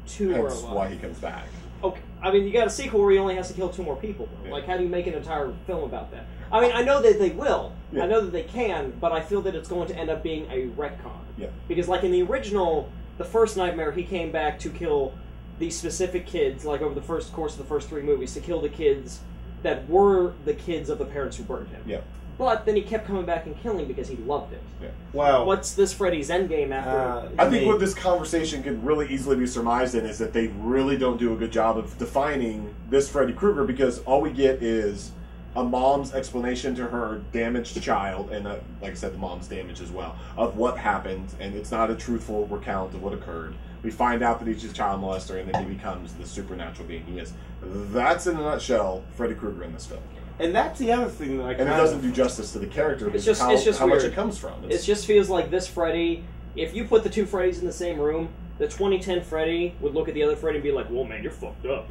Speaker 1: 2 are
Speaker 2: Hence
Speaker 1: alive.
Speaker 2: why he comes back.
Speaker 1: Okay, I mean, you got a sequel where he only has to kill 2 more people.
Speaker 2: Yeah.
Speaker 1: Like, how do you make an entire film about that? I mean, I know that they will.
Speaker 2: Yeah.
Speaker 1: I know that they can, but I feel that it's going to end up being a retcon.
Speaker 2: Yeah.
Speaker 1: Because, like, in the original, the first Nightmare, he came back to kill these specific kids, like over the first course of the first 3 movies, to kill the kids that were the kids of the parents who burned him.
Speaker 2: Yeah.
Speaker 1: But then he kept coming back and killing because he loved it.
Speaker 2: Yeah.
Speaker 3: Well,
Speaker 1: What's this Freddy's endgame after?
Speaker 2: I think what this conversation could really easily be surmised in is that they really don't do a good job of defining this Freddy Krueger, because all we get is a mom's explanation to her damaged child, and like I said, the mom's damage as well, of what happened, and it's not a truthful recount of what occurred. We find out that he's a child molester, and then he becomes the supernatural being he is. That's, in a nutshell, Freddy Krueger in this film.
Speaker 3: and that's the other thing that I
Speaker 2: And it doesn't do justice to the character, because
Speaker 1: just
Speaker 2: how much
Speaker 1: weird.
Speaker 2: it comes from.
Speaker 1: It just feels like this Freddy, if you put the 2 Freddys in the same room, the 2010 Freddy would look at the other Freddy and be like, "Whoa, man, you're fucked up."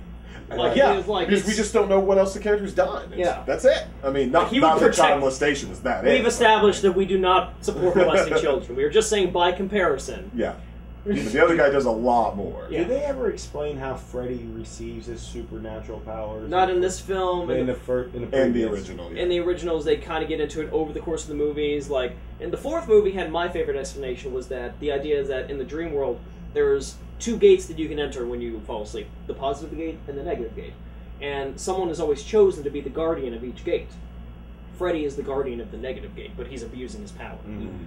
Speaker 1: Like,
Speaker 2: yeah,
Speaker 1: it's like,
Speaker 2: because we just don't know what else the character's done.
Speaker 1: Yeah.
Speaker 2: That's it. I mean, not
Speaker 1: He would
Speaker 2: the
Speaker 1: protect-
Speaker 2: child molestation is that it.
Speaker 1: We've established that we do not support molesting children. We are just saying by comparison.
Speaker 2: Yeah. But the other guy does a lot more.
Speaker 1: Yeah.
Speaker 3: Did they ever explain how Freddy receives his supernatural powers?
Speaker 1: Not in this film.
Speaker 3: in the first, in the
Speaker 2: And the
Speaker 3: previous?
Speaker 2: original, yeah.
Speaker 1: In the originals, they kind of get into it over the course of the movies. Like, in the 4th movie, had my favorite explanation was that the idea is that in the dream world, there's 2 gates that you can enter when you fall asleep: the positive gate and the negative gate. And someone is always chosen to be the guardian of each gate. Freddy is the guardian of the negative gate, but he's abusing his power.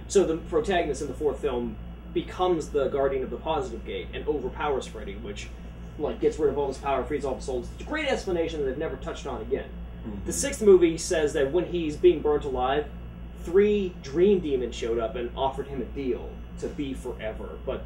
Speaker 1: So the protagonist in the 4th film becomes the guardian of the positive gate and overpowers Freddy, which like gets rid of all his power, frees all the souls. It's a great explanation that they've never touched on again. The 6th movie says that when he's being burnt alive, 3 dream demons showed up and offered him a deal to be forever, but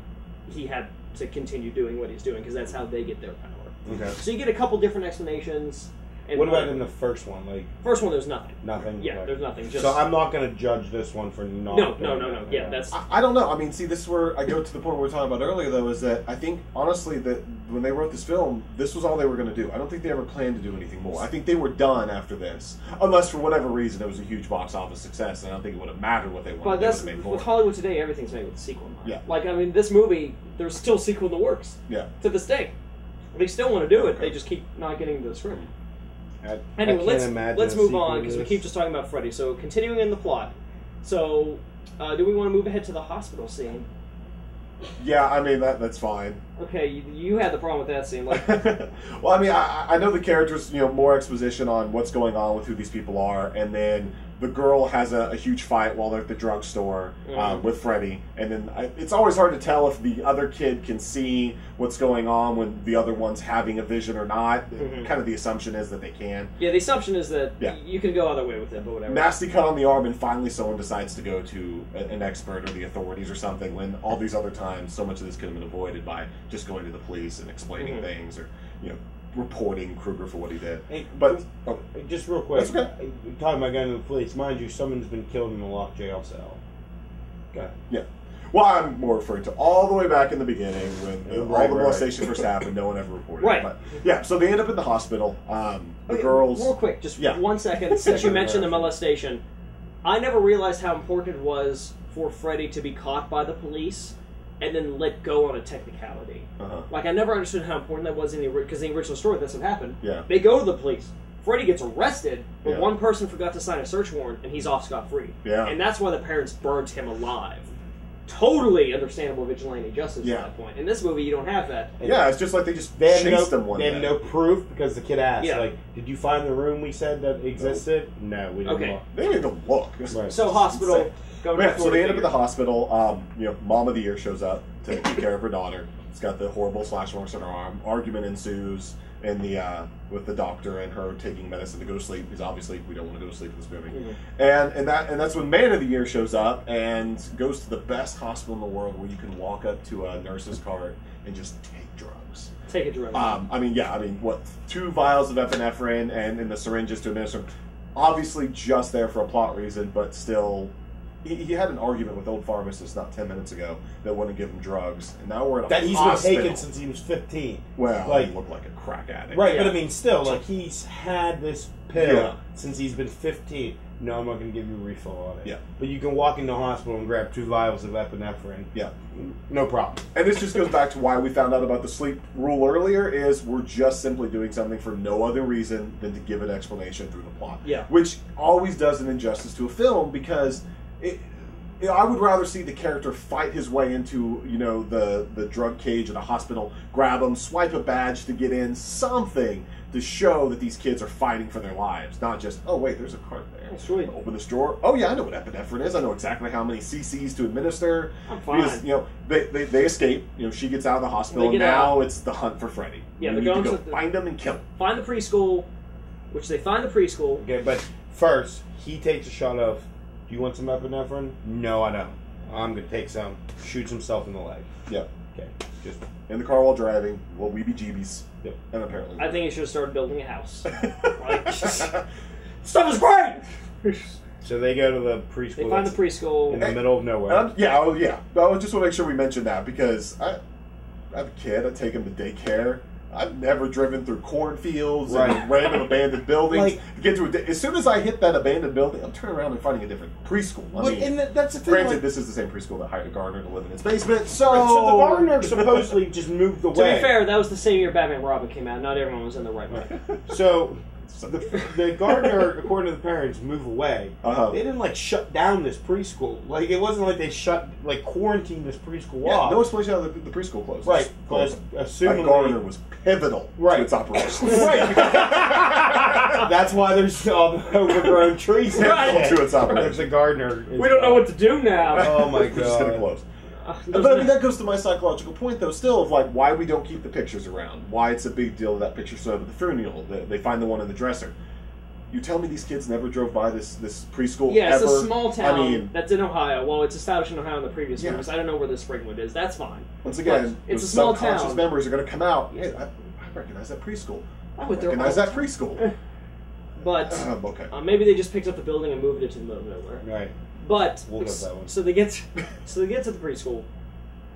Speaker 1: he had to continue doing what he's doing because that's how they get their power.
Speaker 3: Okay.
Speaker 1: So you get a couple different explanations. And
Speaker 3: What about in the first one? Like
Speaker 1: first one? There's nothing.
Speaker 3: nothing.
Speaker 1: Yeah,
Speaker 3: Okay.
Speaker 1: there's nothing. Just
Speaker 3: So I'm not going to judge this one for not.
Speaker 1: no.
Speaker 3: doing that.
Speaker 1: Yeah,
Speaker 3: Okay.
Speaker 1: that's
Speaker 2: I don't know. I mean, see, this is where I go to the point we were talking about earlier, though, is that I think, honestly, that when they wrote this film, this was all they were going to do. I don't think they ever planned to do anything more. I think they were done after this. Unless, for whatever reason, it was a huge box office success, and I don't think it would have mattered what they
Speaker 1: But
Speaker 2: wanted to
Speaker 1: that's
Speaker 2: make
Speaker 1: with
Speaker 2: more.
Speaker 1: Hollywood today. Everything's made with a sequel in mind.
Speaker 2: Yeah.
Speaker 1: Like I mean, this movie, there's still a sequel in the works
Speaker 2: Yeah.
Speaker 1: to this day. They still want to do it.
Speaker 2: Okay.
Speaker 1: They just keep not getting to the script.
Speaker 3: I
Speaker 1: Anyway,
Speaker 3: can't
Speaker 1: let's
Speaker 3: imagine a
Speaker 1: move
Speaker 3: sequel
Speaker 1: on
Speaker 3: to
Speaker 1: because we
Speaker 3: this.
Speaker 1: keep just talking about Freddy. So continuing in the plot. So do we want to move ahead to the hospital scene?
Speaker 2: Yeah, I mean, that's fine.
Speaker 1: Okay, you had the problem with that scene. Like,
Speaker 2: Well, I mean, I know the characters, more exposition on what's going on with who these people are, and then the girl has a huge fight while they're at the drugstore with Freddy, and then it's always hard to tell if the other kid can see what's going on when the other one's having a vision or not. Kind of the assumption is that they can.
Speaker 1: yeah, the assumption is that
Speaker 2: Yeah.
Speaker 1: you can go either way with it, but whatever.
Speaker 2: Nasty cut on the arm, and finally someone decides to go to an expert or the authorities or something, when all these other times so much of this could have been avoided by just going to the police and explaining things, or reporting Krueger for what he did.
Speaker 3: Hey,
Speaker 2: But oh,
Speaker 3: just real quick,
Speaker 2: That's okay.
Speaker 3: talking about going to the police. Mind you, someone's been killed in a locked jail cell. Okay.
Speaker 2: yeah. Well, I'm more referring to all the way back in the beginning when all
Speaker 3: Right,
Speaker 2: the
Speaker 3: right.
Speaker 2: molestation first happened. No one ever reported
Speaker 1: Right.
Speaker 2: it. But yeah, so they end up in the hospital. The
Speaker 1: Okay,
Speaker 2: girls.
Speaker 1: real quick, just
Speaker 2: Yeah.
Speaker 1: 1 second. Since you mentioned the molestation, I never realized how important it was for Freddy to be caught by the police and then let go on a technicality.
Speaker 2: Uh-huh.
Speaker 1: Like, I never understood how important that was in the because in the original story, that's what happened.
Speaker 2: Yeah.
Speaker 1: They go to the police. Freddy gets arrested, but
Speaker 2: Yeah.
Speaker 1: one person forgot to sign a search warrant, and he's off scot-free.
Speaker 2: Yeah.
Speaker 1: And that's why the parents burnt him alive. Totally understandable vigilante justice
Speaker 2: Yeah.
Speaker 1: at that point. In this movie, you don't have that.
Speaker 2: Yeah, it's just like they just
Speaker 3: They had
Speaker 2: chased
Speaker 3: no,
Speaker 2: them one
Speaker 3: they had
Speaker 2: day.
Speaker 3: no proof because the kid asked,
Speaker 1: Yeah.
Speaker 3: like, did you find the room we said that existed? No, we didn't.
Speaker 1: Okay.
Speaker 3: look.
Speaker 2: They didn't even look.
Speaker 3: Right.
Speaker 1: So, hospital.
Speaker 2: Insane.
Speaker 1: Go
Speaker 2: Yeah, so they end up at the
Speaker 1: hospital.
Speaker 2: hospital. Mom of the year shows up to take care of her daughter. It's got the horrible slash marks on her arm. Argument ensues in the with the doctor and her taking medicine to go to sleep, because obviously we don't want to go to sleep in this movie. And that's when Man of the Year shows up and goes to the best hospital in the world, where you can walk up to a nurse's cart and just take drugs.
Speaker 1: Take a drug.
Speaker 2: What, 2 vials of epinephrine and the syringes to administer them. Obviously just there for a plot reason, but still, he had an argument with old pharmacists not 10 minutes ago that wouldn't give him drugs, and now we're in a
Speaker 3: That he's
Speaker 2: hospital.
Speaker 3: been taken since he was 15.
Speaker 2: Well,
Speaker 3: like-
Speaker 2: he looked like a crack addict.
Speaker 3: Right,
Speaker 1: Yeah.
Speaker 3: but I mean, still, like, he's had this pill
Speaker 2: Yeah.
Speaker 3: since he's been 15. No, I'm not going to give you a refill on it.
Speaker 2: Yeah.
Speaker 3: But you can walk into the hospital and grab 2 vials of epinephrine.
Speaker 2: Yeah.
Speaker 3: No problem.
Speaker 2: And this just goes back to why we found out about the sleep rule earlier, is we're just simply doing something for no other reason than to give an explanation through the plot.
Speaker 1: Yeah.
Speaker 2: Which always does an injustice to a film, because I would rather see the character fight his way into, the drug cage at a hospital, grab him, swipe a badge to get in, something to show that these kids are fighting for their lives, not just, oh wait, there's a card there.
Speaker 1: Oh, sweet.
Speaker 2: Open this drawer. Oh yeah, I know what epinephrine is. I know exactly how many cc's to administer.
Speaker 1: I'm fine.
Speaker 2: Because, they escape. She gets out of the hospital,
Speaker 1: They
Speaker 2: and
Speaker 1: get
Speaker 2: now
Speaker 1: out.
Speaker 2: it's the hunt for Freddy.
Speaker 1: Yeah,
Speaker 2: we
Speaker 1: they're
Speaker 2: need to
Speaker 1: going
Speaker 2: go
Speaker 1: to
Speaker 2: find him and kill him.
Speaker 1: Find the preschool, which they find the preschool.
Speaker 3: Okay, but first, he takes a shot of, do you want some epinephrine? No, I don't. I'm going to take some. Shoots himself in the leg.
Speaker 2: Yep.
Speaker 3: Okay, just...
Speaker 2: In the car while driving, well, weebie-jeebies.
Speaker 3: Yep.
Speaker 2: And apparently...
Speaker 1: I think he should have started building a house. Like, stuff is great!
Speaker 3: So they go to the preschool.
Speaker 1: They find the preschool.
Speaker 3: in the middle of nowhere.
Speaker 2: I just want to make sure we mention that because I have a kid. I take him to daycare. I've never driven through cornfields and random abandoned buildings. As soon as I hit that abandoned building, I'm turning around and finding a different preschool.
Speaker 3: That's the thing.
Speaker 2: Granted, this is the same preschool that hired a gardener to live in its basement. So
Speaker 3: the gardener supposedly just moved away.
Speaker 1: To be fair, that was the same year Batman and Robin came out. Not everyone was in the right way.
Speaker 3: So the gardener, according to the parents, moved away.
Speaker 2: Uh-huh.
Speaker 3: They didn't shut down this preschool. It wasn't like they quarantined this preschool off.
Speaker 2: no explanation how the preschool closed.
Speaker 3: Right, because
Speaker 2: That
Speaker 3: assuming
Speaker 2: gardener was pivotal to its operations.
Speaker 3: right. That's why there's all the overgrown trees.
Speaker 1: Right.
Speaker 2: To its
Speaker 3: There's
Speaker 2: operations.
Speaker 3: a gardener.
Speaker 1: We don't know what to do now.
Speaker 3: Oh my
Speaker 2: We're just gonna
Speaker 3: god.
Speaker 2: close. But I mean, that goes to my psychological point, though, still, of why we don't keep the pictures around. Why it's a big deal that picture showed up at the funeral. They find the one in the dresser. You tell me these kids never drove by this preschool
Speaker 1: Yeah,
Speaker 2: ever?
Speaker 1: it's a small town
Speaker 2: I mean,
Speaker 1: that's in Ohio. Well, it's established in Ohio in the previous
Speaker 2: Yeah.
Speaker 1: movies. I don't know where the Springwood is. That's fine.
Speaker 2: once again,
Speaker 1: It's
Speaker 2: those
Speaker 1: a small
Speaker 2: subconscious
Speaker 1: town.
Speaker 2: memories are going to come out. Hey, I recognize that preschool.
Speaker 1: I went there
Speaker 2: recognize
Speaker 1: all
Speaker 2: that
Speaker 1: the
Speaker 2: preschool.
Speaker 1: But
Speaker 2: Okay.
Speaker 1: maybe they just picked up the building and moved it to the middle of nowhere.
Speaker 3: Right.
Speaker 1: But
Speaker 3: We'll go with that one.
Speaker 1: so they get to the preschool.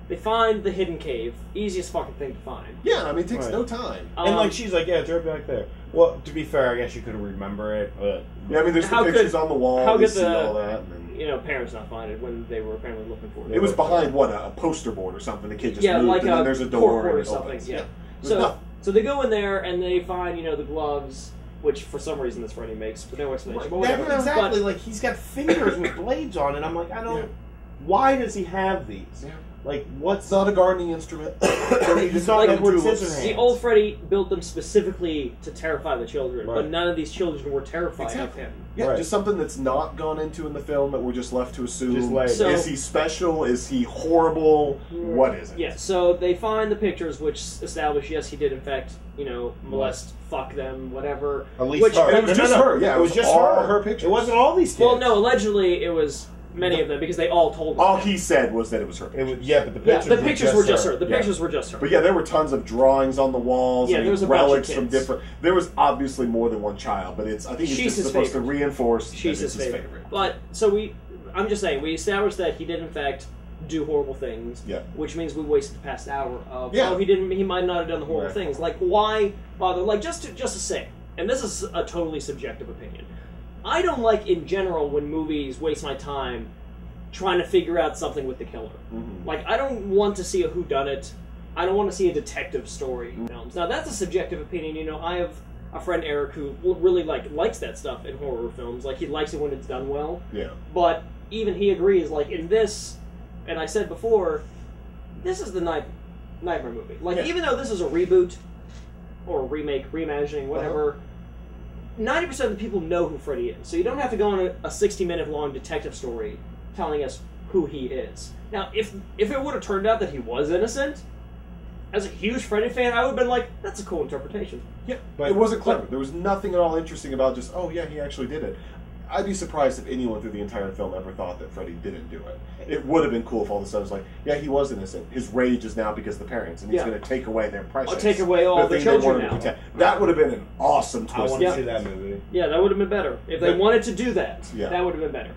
Speaker 1: They find the hidden cave. Easiest fucking thing to find.
Speaker 2: Yeah, I mean, it takes
Speaker 3: Right.
Speaker 2: no time.
Speaker 3: And she's like, yeah, it's right back there. Well, to be fair, I guess you could remember it. But
Speaker 2: Yeah, I mean, there's the
Speaker 1: How
Speaker 2: pictures
Speaker 1: could-
Speaker 2: on the wall.
Speaker 1: how
Speaker 2: They
Speaker 1: could
Speaker 2: see
Speaker 1: the-
Speaker 2: all that. And then,
Speaker 1: parents not find it when they were apparently looking for it.
Speaker 2: it was behind, a poster board or something. The kid just moved,
Speaker 1: like
Speaker 2: and then
Speaker 1: a
Speaker 2: there's a door
Speaker 1: corkboard
Speaker 2: and
Speaker 1: or
Speaker 2: it
Speaker 1: something.
Speaker 2: opens.
Speaker 1: Yeah.
Speaker 2: There's nothing.
Speaker 1: So they go in there and they find the gloves, which for some reason this Freddy makes, but no explanation. But whatever.
Speaker 3: exactly.
Speaker 1: But,
Speaker 3: He's got fingers with blades on it. I'm like, I don't.
Speaker 2: Yeah.
Speaker 3: Why does he have these?
Speaker 2: Yeah.
Speaker 3: What's
Speaker 2: It's not a gardening instrument.
Speaker 3: It's not
Speaker 1: like
Speaker 3: Edward
Speaker 2: tulips.
Speaker 3: Scissorhands.
Speaker 1: the old Freddy built them specifically to terrify the children, but
Speaker 3: Right.
Speaker 1: none of these children were terrified of
Speaker 2: Exactly.
Speaker 1: him.
Speaker 2: Yeah,
Speaker 3: Right.
Speaker 2: just something that's not gone into in the film that we're just left to assume.
Speaker 3: Just like-
Speaker 1: So-
Speaker 2: is he special? Is he horrible? What is it?
Speaker 1: Yeah, so they find the pictures, which establish yes, he did in fact, molest, fuck them, whatever.
Speaker 3: At least
Speaker 1: Which-
Speaker 3: her.
Speaker 2: It was just her. Yeah,
Speaker 3: it was just
Speaker 2: all
Speaker 3: her.
Speaker 2: her pictures.
Speaker 3: It wasn't all these kids.
Speaker 1: Well, no, allegedly it was many of them because they all told him.
Speaker 2: All he said was that it was her.
Speaker 3: It was, yeah, but the
Speaker 1: Yeah,
Speaker 3: pictures.
Speaker 1: the pictures were just her. The
Speaker 2: Yeah.
Speaker 1: pictures were just her.
Speaker 2: But yeah, there were tons of drawings on the walls.
Speaker 1: Yeah,
Speaker 2: and
Speaker 1: there was a bunch of
Speaker 2: relics from
Speaker 1: kids.
Speaker 2: different. There was obviously more than one child, but I think it's
Speaker 1: She's
Speaker 2: just
Speaker 1: his
Speaker 2: supposed
Speaker 1: favorite.
Speaker 2: to reinforce
Speaker 1: She's
Speaker 2: that it's
Speaker 1: his favorite. But so I'm just saying, we established that he did in fact do horrible things.
Speaker 2: Yeah.
Speaker 1: Which means we wasted the past hour of
Speaker 2: Yeah.
Speaker 1: he might not have done the horrible
Speaker 3: Right.
Speaker 1: things. Like why bother? Like just to say, and this is a totally subjective opinion. I don't like in general when movies waste my time trying to figure out something with the killer.
Speaker 2: Mhm.
Speaker 1: Like I don't want to see a whodunit. I don't want to see a detective story in films. Now that's a subjective opinion. I have a friend Eric who really likes that stuff in horror films. Like he likes it when it's done well.
Speaker 2: Yeah.
Speaker 1: But even he agrees, like in this, and I said before, this is the Nightmare movie. Like
Speaker 2: Yeah.
Speaker 1: even though this is a reboot or a remake, reimagining, whatever, 90% of the people know who Freddy is. So you don't have to go on a 60-minute long detective story telling us who he is. Now, if it would have turned out that he was innocent, as a huge Freddy fan, I would have been like, that's a cool interpretation.
Speaker 2: Yeah,
Speaker 3: But-
Speaker 2: it wasn't clever. There was nothing at all interesting about just, oh yeah, he actually did it. I'd be surprised if anyone through the entire film ever thought that Freddy didn't do it. It would have been cool if all of a sudden it was like, yeah, he was innocent. His rage is now because of the parents, and he's
Speaker 1: Yeah.
Speaker 2: going to take away their precious.
Speaker 1: I'll take away all the
Speaker 2: thing they
Speaker 1: children
Speaker 2: wanted to
Speaker 1: now.
Speaker 2: protect. That would have been an awesome
Speaker 3: I
Speaker 2: twist.
Speaker 3: want to
Speaker 1: Yeah.
Speaker 3: see that movie.
Speaker 1: Yeah, that would have been better. If they
Speaker 2: Yeah.
Speaker 1: wanted to do that,
Speaker 2: Yeah.
Speaker 1: that would have been better.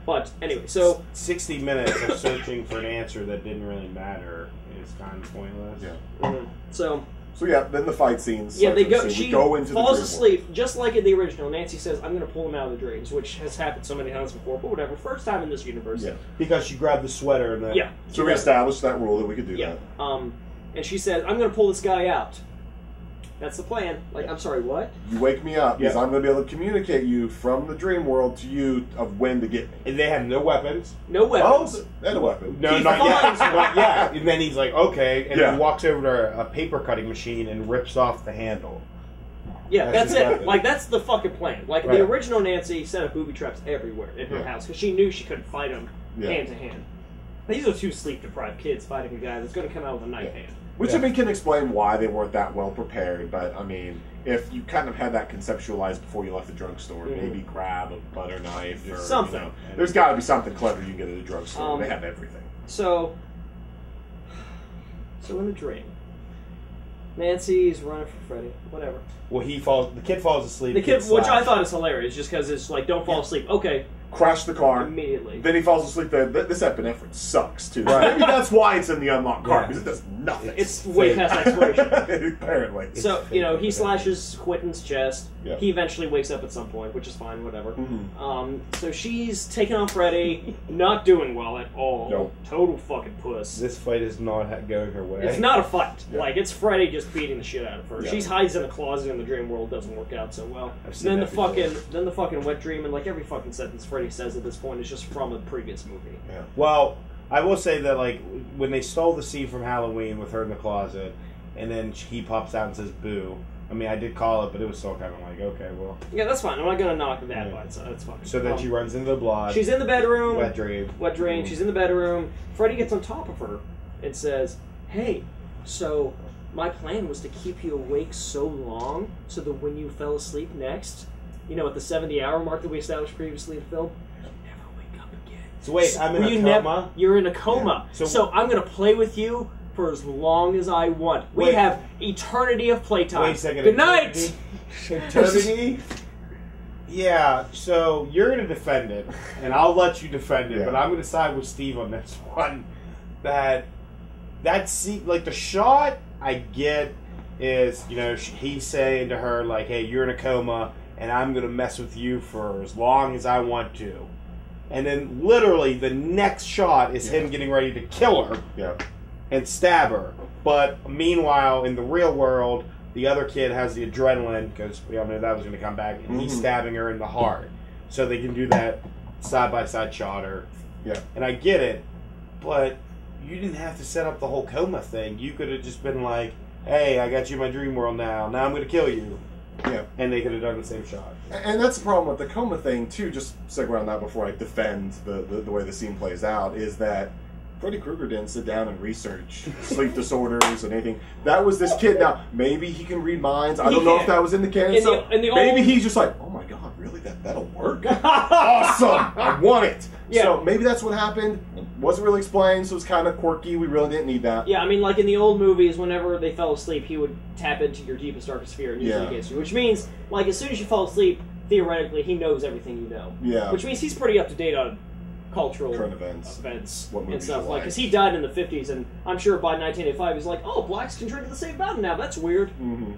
Speaker 1: But anyway, so
Speaker 3: 60 minutes of searching for an answer that didn't really matter is kind of pointless.
Speaker 2: Yeah.
Speaker 1: so
Speaker 2: So yeah, then the fight scenes.
Speaker 1: yeah, they
Speaker 2: start
Speaker 1: go.
Speaker 2: to see-
Speaker 1: She
Speaker 2: we go into
Speaker 1: falls
Speaker 2: the dream world.
Speaker 1: asleep just like in the original. Nancy says, "I'm going to pull him out of the dreams," which has happened so many times before. But whatever, first time in this universe.
Speaker 2: Yeah.
Speaker 3: Because she grabbed the sweater and then.
Speaker 1: Yeah.
Speaker 2: So we established that rule that we could do
Speaker 1: Yeah.
Speaker 2: that.
Speaker 1: And she says, "I'm going to pull this guy out." That's the plan. Like, I'm sorry, what?
Speaker 2: You wake me up because
Speaker 3: Yeah.
Speaker 2: I'm going to be able to communicate you from the dream world to you of when to get me.
Speaker 3: And they have no weapons.
Speaker 1: No weapons.
Speaker 2: Oh, and a weapon.
Speaker 3: No,
Speaker 1: Keith
Speaker 3: not yet.
Speaker 1: finds one.
Speaker 3: Not yet. And then he's like, okay. And
Speaker 2: Yeah.
Speaker 3: he walks over to a paper cutting machine and rips off the handle.
Speaker 1: Yeah,
Speaker 3: That's
Speaker 1: that's
Speaker 3: his
Speaker 1: it.
Speaker 3: weapon.
Speaker 1: Like, that's the fucking plan. Like,
Speaker 3: Right.
Speaker 1: the original Nancy set up booby traps everywhere in her
Speaker 2: Yeah.
Speaker 1: house because she knew she couldn't fight them
Speaker 2: Yeah.
Speaker 1: hand to hand. These are two sleep-deprived kids fighting a guy that's going to come out with a knife hand.
Speaker 2: Which,
Speaker 3: Yeah.
Speaker 2: I mean, can explain why they weren't that well prepared, but, I mean, if you kind of had that conceptualized before you left the drugstore,
Speaker 1: Mhm.
Speaker 2: maybe grab a butter knife or,
Speaker 1: Something.
Speaker 2: you know, there's got to be something clever you can get at a drugstore. They have everything.
Speaker 1: So in the dream, Nancy's running for Freddy. Whatever.
Speaker 3: Well, the kid falls asleep.
Speaker 1: The kid,
Speaker 3: gets
Speaker 1: which I
Speaker 3: slashed.
Speaker 1: thought is hilarious, just because it's like, don't fall asleep. Okay,
Speaker 2: Crash the car.
Speaker 1: immediately.
Speaker 2: Then he falls asleep. This epinephrine sucks, too.
Speaker 3: Right.
Speaker 2: Maybe that's why it's in the unlocked car,
Speaker 3: Yeah.
Speaker 2: because it does nothing.
Speaker 1: It's way past expiration.
Speaker 2: Apparently.
Speaker 1: So,
Speaker 3: It's
Speaker 1: you know, he
Speaker 3: fake.
Speaker 1: slashes Quentin's chest.
Speaker 2: Yeah.
Speaker 1: He eventually wakes up at some point, which is fine, whatever.
Speaker 2: Mhm.
Speaker 1: So she's taking on Freddy, not doing well at all.
Speaker 2: Nope.
Speaker 1: Total fucking puss.
Speaker 3: This fight is not going her way.
Speaker 1: It's not a fight.
Speaker 2: Yeah.
Speaker 1: Like, it's Freddy just beating the shit out of her.
Speaker 2: Yeah.
Speaker 1: She hides in a closet in the dream world, doesn't work out so well.
Speaker 3: I've seen
Speaker 1: Then the
Speaker 3: that before.
Speaker 1: fucking wet dream, and like every fucking sentence Freddy says at this point is just from a previous movie.
Speaker 2: Yeah.
Speaker 3: Well, I will say that, like, when they stole the scene from Halloween with her in the closet, and then he pops out and says boo. I mean, I did call it, but it was still kind of like, okay, well.
Speaker 1: Yeah, that's fine. I'm not gonna knock that
Speaker 3: Yeah.
Speaker 1: by so that's fine.
Speaker 3: So then she runs into the blood.
Speaker 1: She's in the bedroom.
Speaker 3: Wet dream.
Speaker 1: Wet dream.
Speaker 3: Mhm.
Speaker 1: She's in the bedroom. Freddy gets on top of her and says, "Hey, so my plan was to keep you awake so long so that when you fell asleep next, you know, at the 70-hour mark that we established previously in the film, you'll never wake up again."
Speaker 3: So wait, I'm in
Speaker 1: Well,
Speaker 3: a
Speaker 1: you
Speaker 3: coma?
Speaker 1: You're in a coma.
Speaker 3: Yeah.
Speaker 1: So I'm going to play with you for as long as I want. We
Speaker 3: Wait.
Speaker 1: have eternity of playtime.
Speaker 3: Wait a second.
Speaker 1: Good night!
Speaker 3: Eternity? Yeah, so you're going to defend it, and I'll let you defend it,
Speaker 2: Yeah.
Speaker 3: but I'm going to side with Steve on this one. That scene, like, the shot I get is, you know, he's saying to her, like, hey, you're in a coma, and I'm going to mess with you for as long as I want to. And then literally the next shot is him getting ready to kill her
Speaker 2: Yeah.
Speaker 3: and stab her. But meanwhile, in the real world, the other kid has the adrenaline, because we all knew that was going to come back, and he's
Speaker 2: Mhm.
Speaker 3: stabbing her in the heart. So they can do that side-by-side shot her.
Speaker 2: Yeah.
Speaker 3: And I get it, but you didn't have to set up the whole coma thing. You could have just been like, hey, I got you in my dream world now. Now I'm going to kill you.
Speaker 2: Yeah.
Speaker 3: And they could have done the same shot.
Speaker 2: And that's the problem with the coma thing, too, just segue on that before I defend the way the scene plays out, is that Freddy Krueger didn't sit down and research sleep disorders and anything. That was this kid. Now, maybe he can read minds. I
Speaker 1: He
Speaker 2: don't know
Speaker 1: can.
Speaker 2: if that was in the canon.
Speaker 1: In
Speaker 2: So
Speaker 1: the
Speaker 2: maybe
Speaker 1: old-
Speaker 2: he's just like, oh my god, really? That'll work? Awesome! I want it!
Speaker 1: Yeah.
Speaker 2: So maybe that's what happened. It wasn't really explained, so it's kind of quirky. We really didn't need that.
Speaker 1: Yeah, I mean, like in the old movies, whenever they fell asleep, he would tap into your deepest, darkest fear and use it
Speaker 2: Yeah.
Speaker 1: against you. Which means, like, as soon as you fall asleep, theoretically, he knows everything you know.
Speaker 2: Yeah.
Speaker 1: Which means he's pretty up to date on cultural
Speaker 2: Current events.
Speaker 1: and
Speaker 2: What movies
Speaker 1: stuff.
Speaker 2: you
Speaker 1: Like,
Speaker 2: like.
Speaker 1: because he died in the 50s, and I'm sure by 1985 he's like, oh, blacks can drink at the same fountain now. That's weird.
Speaker 2: Mm-hmm.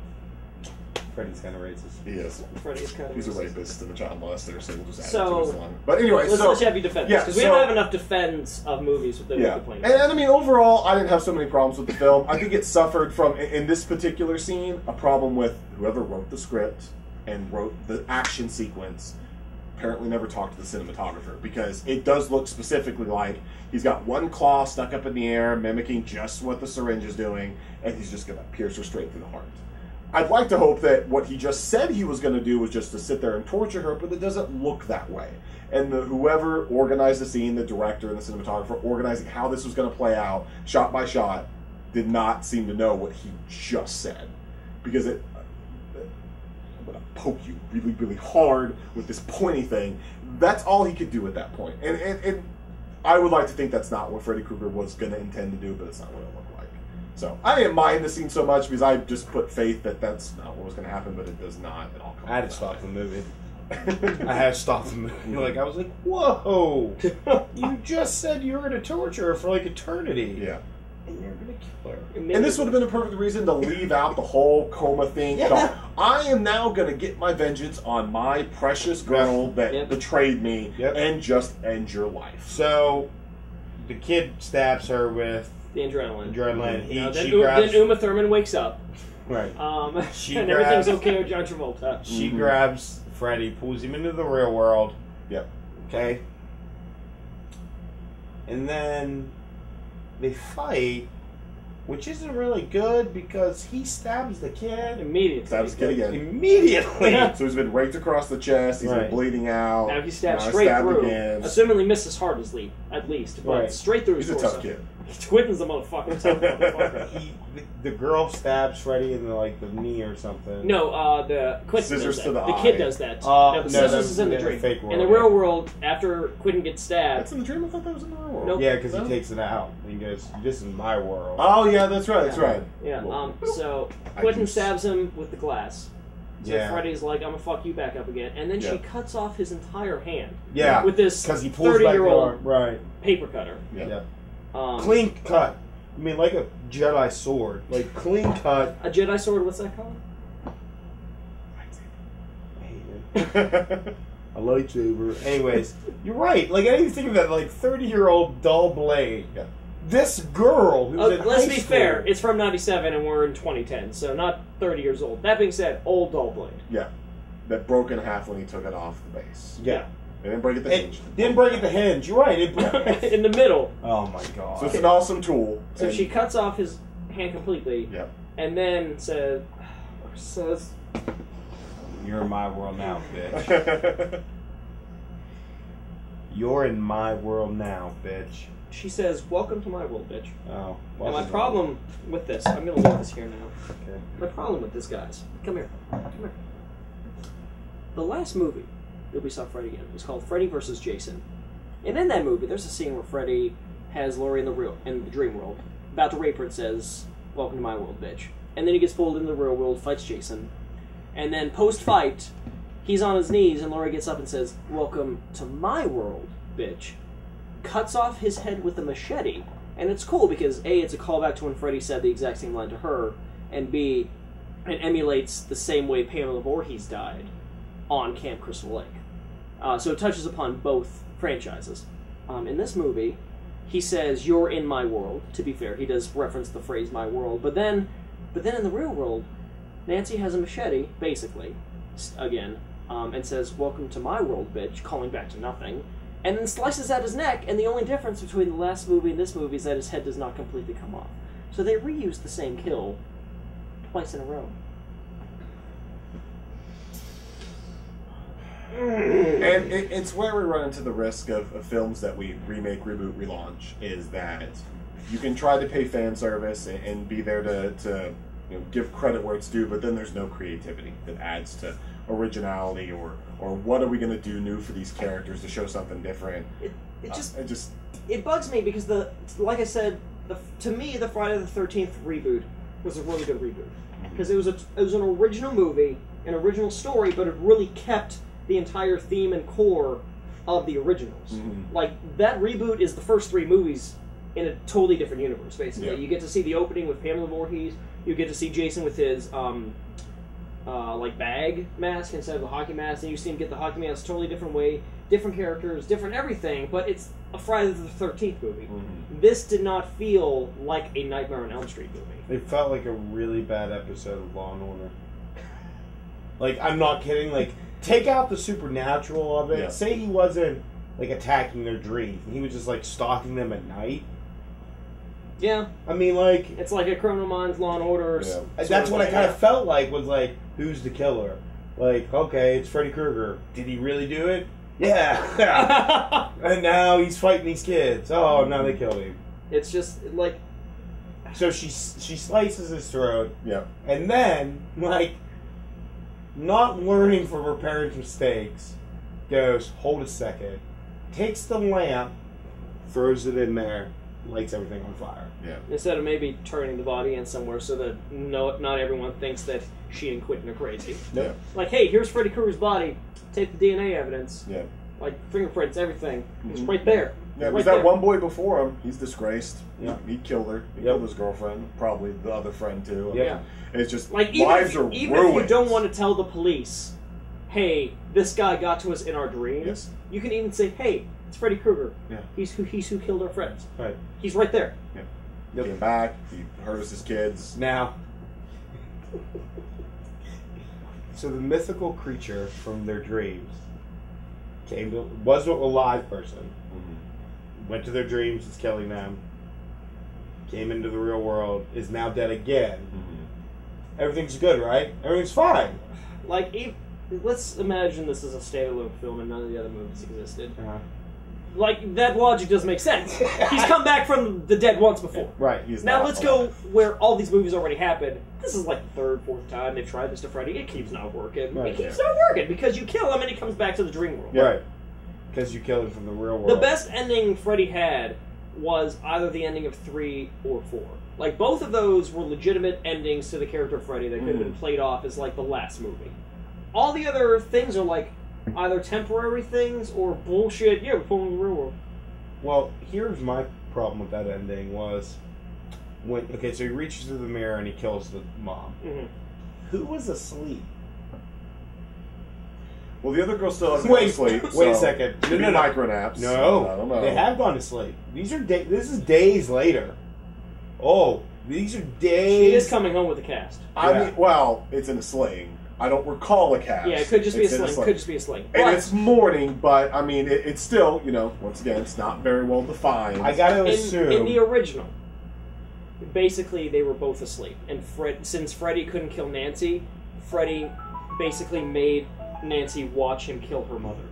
Speaker 3: Freddy's kind of racist.
Speaker 2: He is.
Speaker 1: Freddy is kind of
Speaker 2: He's a
Speaker 1: racist.
Speaker 2: rapist and a child molester, so we'll just add
Speaker 1: So-
Speaker 2: it to his line. But anyway,
Speaker 1: Let's
Speaker 2: so...
Speaker 1: let you have you defend
Speaker 2: yeah,
Speaker 1: this, because we
Speaker 2: so-
Speaker 1: don't have enough defense of movies that we
Speaker 2: Yeah,
Speaker 1: could play.
Speaker 2: and I mean, overall, I didn't have so many problems with the film. I think it suffered from, in this particular scene, a problem with whoever wrote the script and wrote the action sequence. Apparently, never talked to the cinematographer, because it does look specifically like he's got one claw stuck up in the air, mimicking just what the syringe is doing, and he's just going to pierce her straight through the heart. I'd like to hope that what he just said he was going to do was just to sit there and torture her, but it doesn't look that way. And whoever organized the scene, the director and the cinematographer, organizing how this was going to play out, shot by shot, did not seem to know what he just said. Because I'm going to poke you really, really hard with this pointy thing. That's all he could do at that point. And I would like to think that's not what Freddy Krueger was going to intend to do, but it's not what it looked like. So I didn't mind the scene so much because I just put faith that that's not what was going to happen, but it does not at all.
Speaker 3: I had to stop the movie. I had to stop the movie. Like, I was like, whoa! You just said you were going to torture her for, like, eternity.
Speaker 2: Yeah.
Speaker 3: And you're going to kill her.
Speaker 2: And this would have been a perfect reason to leave out the whole coma thing.
Speaker 1: Yeah.
Speaker 2: I am now going to get my vengeance on my precious girl that
Speaker 1: Yep.
Speaker 2: betrayed me
Speaker 3: Yep.
Speaker 2: and just end your life.
Speaker 3: So, the kid stabs her with
Speaker 1: The adrenaline.
Speaker 3: adrenaline.
Speaker 1: Now, then,
Speaker 3: She
Speaker 1: then
Speaker 3: grabs...
Speaker 1: Uma Thurman wakes up.
Speaker 3: Right. She
Speaker 1: And everything's
Speaker 3: grabs-
Speaker 1: okay with John Travolta.
Speaker 3: She grabs Freddy, pulls him into the real world.
Speaker 2: Yep.
Speaker 3: Okay. And then they fight, which isn't really good because he stabs the kid
Speaker 1: Immediately.
Speaker 2: Stabs the kid again.
Speaker 3: immediately.
Speaker 2: So he's been raked across the chest. He's
Speaker 3: Right.
Speaker 2: been bleeding out.
Speaker 1: Now he stabs
Speaker 2: Now
Speaker 1: straight
Speaker 2: stabbed
Speaker 1: through.
Speaker 2: again.
Speaker 1: Assumingly misses hard at least, but
Speaker 3: Right.
Speaker 1: straight through his
Speaker 2: He's a
Speaker 1: torso.
Speaker 2: tough kid.
Speaker 1: Quentin's a motherfucker. Tough motherfucker.
Speaker 3: The girl stabs Freddy in the knee or something.
Speaker 1: No, the Quentin
Speaker 2: Scissors
Speaker 1: does
Speaker 2: to
Speaker 1: that.
Speaker 2: the
Speaker 1: The kid
Speaker 2: eye.
Speaker 1: does that.
Speaker 3: No,
Speaker 1: no, the scissors
Speaker 3: that's
Speaker 1: is in the
Speaker 3: in the
Speaker 1: dream.
Speaker 3: fake world,
Speaker 1: In the
Speaker 3: yeah.
Speaker 1: real world, after Quentin gets stabbed,
Speaker 2: That's in the dream. I thought that was in the real world.
Speaker 1: Nope.
Speaker 3: Yeah, because
Speaker 2: No?
Speaker 3: he takes it out. He goes, "This is my world."
Speaker 2: Oh yeah, that's right. That's right.
Speaker 1: yeah.
Speaker 2: Well,
Speaker 1: So
Speaker 2: I
Speaker 1: Quentin
Speaker 2: can-
Speaker 1: stabs him with the glass. So
Speaker 3: Yeah.
Speaker 1: Freddy's like, "I'm gonna fuck you back up again," and then she
Speaker 2: Yeah.
Speaker 1: cuts off his entire hand
Speaker 3: Yeah,
Speaker 1: with this
Speaker 3: because he pulls back the
Speaker 1: 30-year-old
Speaker 3: arm. Right.
Speaker 1: paper cutter.
Speaker 2: Yeah.
Speaker 3: Yeah. Clean cut. I mean, like a Jedi sword. Like clean cut.
Speaker 1: A Jedi sword. What's that called?
Speaker 3: I hate it. A lightsaber. Anyways, you're right. Like I didn't think of that. Like 30-year-old dull blade.
Speaker 2: Yeah.
Speaker 3: This girl who's in
Speaker 1: Let's
Speaker 3: high
Speaker 1: be
Speaker 3: school-
Speaker 1: fair. It's from '97, and we're in 2010, so not 30 years old. That being said, old dull blade.
Speaker 2: Yeah. That broke in half when he took it off the base.
Speaker 3: Yeah.
Speaker 2: They didn't break at the
Speaker 3: It
Speaker 2: hinge.
Speaker 3: didn't break at the hinge. You're right. It broke.
Speaker 1: In the middle.
Speaker 3: Oh my god.
Speaker 2: So it's an awesome tool.
Speaker 1: So
Speaker 2: and-
Speaker 1: she cuts off his hand completely,
Speaker 2: Yep.
Speaker 1: and then says,
Speaker 3: You're in my world now, bitch. You're in my world now, bitch.
Speaker 1: she says, "Welcome to my world, bitch."
Speaker 3: Oh.
Speaker 1: And my problem with this, I'm gonna leave this here now.
Speaker 3: Okay.
Speaker 1: My problem with this, guys, come here. The last movie that we saw Freddy in was called Freddy vs. Jason, and in that movie, there's a scene where Freddy has Laurie in the dream world, about to rape her, and says, "Welcome to my world, bitch." And then he gets pulled into the real world, fights Jason, and then post-fight, he's on his knees, and Laurie gets up and says, "Welcome to my world, bitch." Cuts off his head with a machete, and it's cool because A, it's a callback to when Freddy said the exact same line to her, and B, it emulates the same way Pamela Voorhees died on Camp Crystal Lake. So it touches upon both franchises. In this movie, he says, "You're in my world." To be fair, he does reference the phrase "my world," but then in the real world, Nancy has a machete, basically, again, and says, "Welcome to my world, bitch," calling back to nothing, and then slices out his neck, and the only difference between the last movie and this movie is that his head does not completely come off. So they reused the same kill twice in a row.
Speaker 2: And it's where we run into the risk of films that we remake, reboot, relaunch, is that you can try to pay fan service and be there to give credit where it's due, but then there's no creativity that adds to originality or what are we going to do new for these characters to show something different.
Speaker 1: It bugs me because like I said, to me the Friday the 13th reboot was a really good reboot because it was an original movie, an original story, but it really kept the entire theme and core of the originals.
Speaker 2: Mhm.
Speaker 1: Like that reboot is the first three movies in a totally different universe. Basically,
Speaker 2: Yeah.
Speaker 1: you get to see the opening with Pamela Voorhees. You get to see Jason with his bag mask instead of the hockey mask, and you see him get the hockey mask totally different way, different characters, different everything. But it's a Friday the 13th movie.
Speaker 2: Mhm.
Speaker 1: This did not feel like a Nightmare on Elm Street movie.
Speaker 3: It felt like a really bad episode of Law and Order. Like, I'm not kidding. Like, take out the supernatural of it.
Speaker 2: Yeah.
Speaker 3: Say he wasn't, like, attacking their dreams. He was just, like, stalking them at night.
Speaker 1: Yeah,
Speaker 3: I mean, like,
Speaker 1: it's like a Chrono Mines Law and Order.
Speaker 2: Yeah.
Speaker 3: that's what I kind of felt like was, like, who's the killer? Like, okay, it's Freddy Krueger. Did he really do it? Yeah. And now he's fighting these kids. Oh, now they killed him.
Speaker 1: It's just like
Speaker 3: So she slices his throat.
Speaker 2: Yeah.
Speaker 3: And then, like, not learning from her parents' mistakes, goes, hold a second, takes the lamp, throws it in there, lights everything on fire.
Speaker 2: Yeah.
Speaker 1: instead of maybe turning the body in somewhere so that not everyone thinks that she and Quentin are crazy.
Speaker 2: Yeah.
Speaker 1: Like, hey, here's Freddy Krueger's body. Take the DNA evidence,
Speaker 2: Yeah.
Speaker 1: like fingerprints, everything. It's
Speaker 2: Mhm.
Speaker 1: right there.
Speaker 2: Yeah,
Speaker 1: Right
Speaker 2: because that
Speaker 1: there.
Speaker 2: one boy before him, he's disgraced.
Speaker 3: Yeah.
Speaker 2: He killed her. He
Speaker 3: Yep.
Speaker 2: killed his girlfriend, probably the other friend too.
Speaker 1: Yeah.
Speaker 2: It's just
Speaker 1: Like even
Speaker 2: lives
Speaker 1: if,
Speaker 2: are
Speaker 1: even
Speaker 2: ruined.
Speaker 1: if you don't want to tell the police, hey, this guy got to us in our dreams.
Speaker 2: Yes.
Speaker 1: You can even say, hey, it's Freddy Krueger.
Speaker 2: Yeah.
Speaker 1: He's who killed our friends.
Speaker 3: Right.
Speaker 1: He's right there.
Speaker 2: He came back. He hurt his kids.
Speaker 3: Now, So the mythical creature from their dreams was a live person, went to their dreams, is killing them, came into the real world, is now dead again. Everything's good, right? Everything's fine.
Speaker 1: Like, let's imagine this is a standalone film and none of the other movies existed. Like, that logic doesn't make sense. He's come back from the dead once before.
Speaker 3: Right.
Speaker 1: Now let's go where all these movies already happened. This is like the third, fourth time they've tried this to Freddy. It keeps not working.
Speaker 3: Right,
Speaker 1: It keeps not working because you kill him and he comes back to the dream world.
Speaker 3: Right. Because you killed him from the real world.
Speaker 1: The best ending Freddy had was either the ending of 3 or 4. Like, both of those were legitimate endings to the character of Freddy that could have been played off as, like, the last movie. All the other things are, like, either temporary things or bullshit. Yeah, we're pulling the real world.
Speaker 3: Well, here's my problem with that ending was so he reaches through the mirror and he kills the mom. Who was asleep?
Speaker 2: Well, the other girl still hasn't gone to sleep.
Speaker 3: Wait a second.
Speaker 2: No. Micro naps.
Speaker 3: No,
Speaker 2: I don't know.
Speaker 3: they have gone to sleep. These are this is days later. Oh, these are days.
Speaker 1: She is coming home with the cast.
Speaker 2: I mean, well, it's in a sling. I don't recall a cast.
Speaker 1: Yeah, it could just be a
Speaker 2: It's in
Speaker 1: sling. Could just be a sling.
Speaker 2: And
Speaker 1: But
Speaker 2: it's morning, but I mean, it's still, once again, it's not very well defined.
Speaker 3: I gotta assume
Speaker 1: in the original, basically they were both asleep, and since Freddy couldn't kill Nancy, Freddy basically made Nancy watch him kill her mother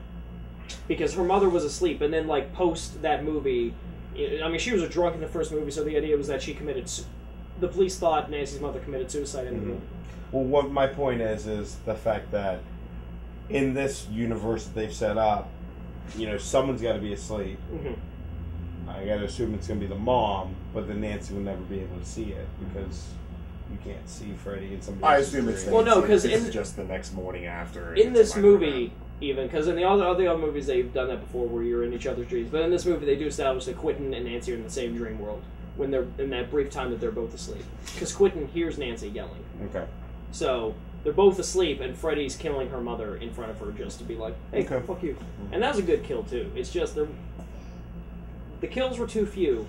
Speaker 1: because her mother was asleep. And then, like, post that movie, I mean, she was a drunk in the first movie, so the idea was that she committed. The police thought Nancy's mother committed suicide in the movie.
Speaker 3: Well, what my point is the fact that in this universe that they've set up, someone's got to be asleep. I got to assume it's going to be the mom, but then Nancy will never be able to see it because you can't see Freddy and somebody.
Speaker 2: I assume it's
Speaker 1: Well, no, because
Speaker 2: it's just the next morning after.
Speaker 1: In this movie, even because in the other movies they've done that before, where you're in each other's dreams. But in this movie, they do establish that Quentin and Nancy are in the same dream world when they're in that brief time that they're both asleep. Because Quentin hears Nancy yelling.
Speaker 3: Okay.
Speaker 1: So they're both asleep, and Freddy's killing her mother in front of her just to be like, "Hey, fuck you." And that was a good kill too. It's just the kills were too few,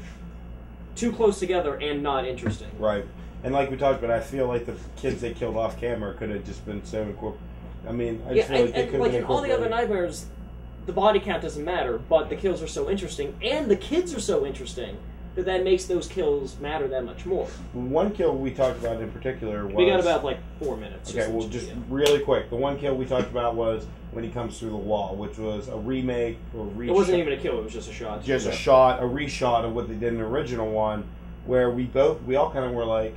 Speaker 1: too close together, and not interesting.
Speaker 3: Right. And like we talked about, I feel like the kids they killed off camera could have just been so incorporated. I mean, I just feel like they could have been
Speaker 1: in all the other
Speaker 3: incorporated.
Speaker 1: nightmares, the body count doesn't matter, but the kills are so interesting, and the kids are so interesting that makes those kills matter that much more.
Speaker 3: One kill we talked about in particular was...
Speaker 1: We got about, 4 minutes.
Speaker 3: Okay, well, just really quick. The one kill we talked about was when he comes through the wall, which was a remake or
Speaker 1: It wasn't even a kill, it was just a shot.
Speaker 3: Just a shot, a reshot of what they did in the original one, where we all kind of were like...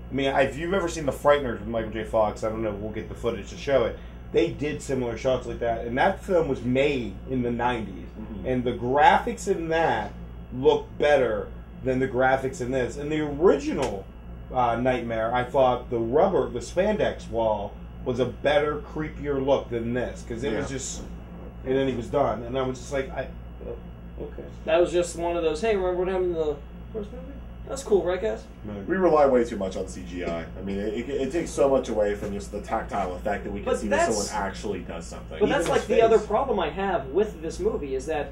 Speaker 3: I mean, if you've ever seen The Frighteners with Michael J. Fox, I don't know, we'll get the footage to show it. They did similar shots like that, and that film was made in the 90s. And the graphics in that look better than the graphics in this. In the original Nightmare, I thought the spandex wall was a better, creepier look than this, because it was just... And then he was done, and I was just like, okay.
Speaker 1: That was just one of those, hey, remember what happened in the first movie? That's cool, right, guys?
Speaker 2: We rely way too much on CGI. I mean, it takes so much away from just the tactile effect that we can see that someone actually does something.
Speaker 1: But that's like the other problem I have with this movie is that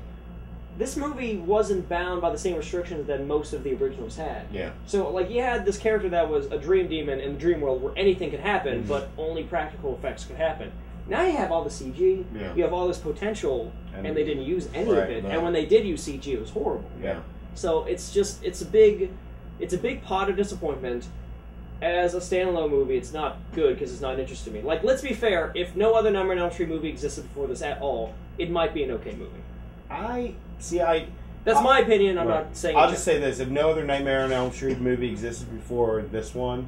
Speaker 1: this movie wasn't bound by the same restrictions that most of the originals had.
Speaker 2: Yeah.
Speaker 1: So, like, you had this character that was a dream demon in the dream world where anything could happen, but only practical effects could happen. Now you have all the CG, you have all this potential, and they didn't use any of it. No. And when they did use CG, it was horrible.
Speaker 2: Yeah.
Speaker 1: So it's a big pot of disappointment. As a standalone movie, it's not good because it's not interesting to me. Like, let's be fair, if no other Nightmare on Elm Street movie existed before this at all, it might be an okay movie. That's my opinion. I'm not saying.
Speaker 3: I'll just say this: if no other Nightmare on Elm Street movie existed before this one,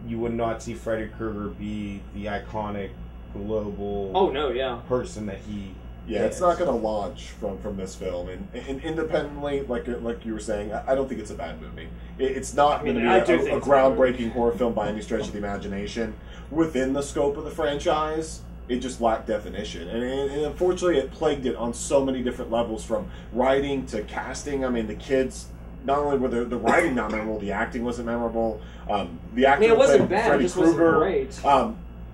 Speaker 3: you would not see Freddy Krueger be the iconic global.
Speaker 1: Oh no, yeah.
Speaker 3: Person that he.
Speaker 2: Yeah, it's not going to launch from this film, and independently, like you were saying, I don't think it's a bad movie. It's not going to be a groundbreaking horror film by any stretch of the imagination. Within the scope of the franchise, it just lacked definition, and unfortunately, it plagued it on so many different levels, from writing to casting. I mean, the kids. Not only were the writing not memorable, the acting wasn't memorable. The actor
Speaker 1: it wasn't
Speaker 2: played
Speaker 1: bad.
Speaker 2: Freddy
Speaker 1: it just
Speaker 2: Krueger,
Speaker 1: wasn't great.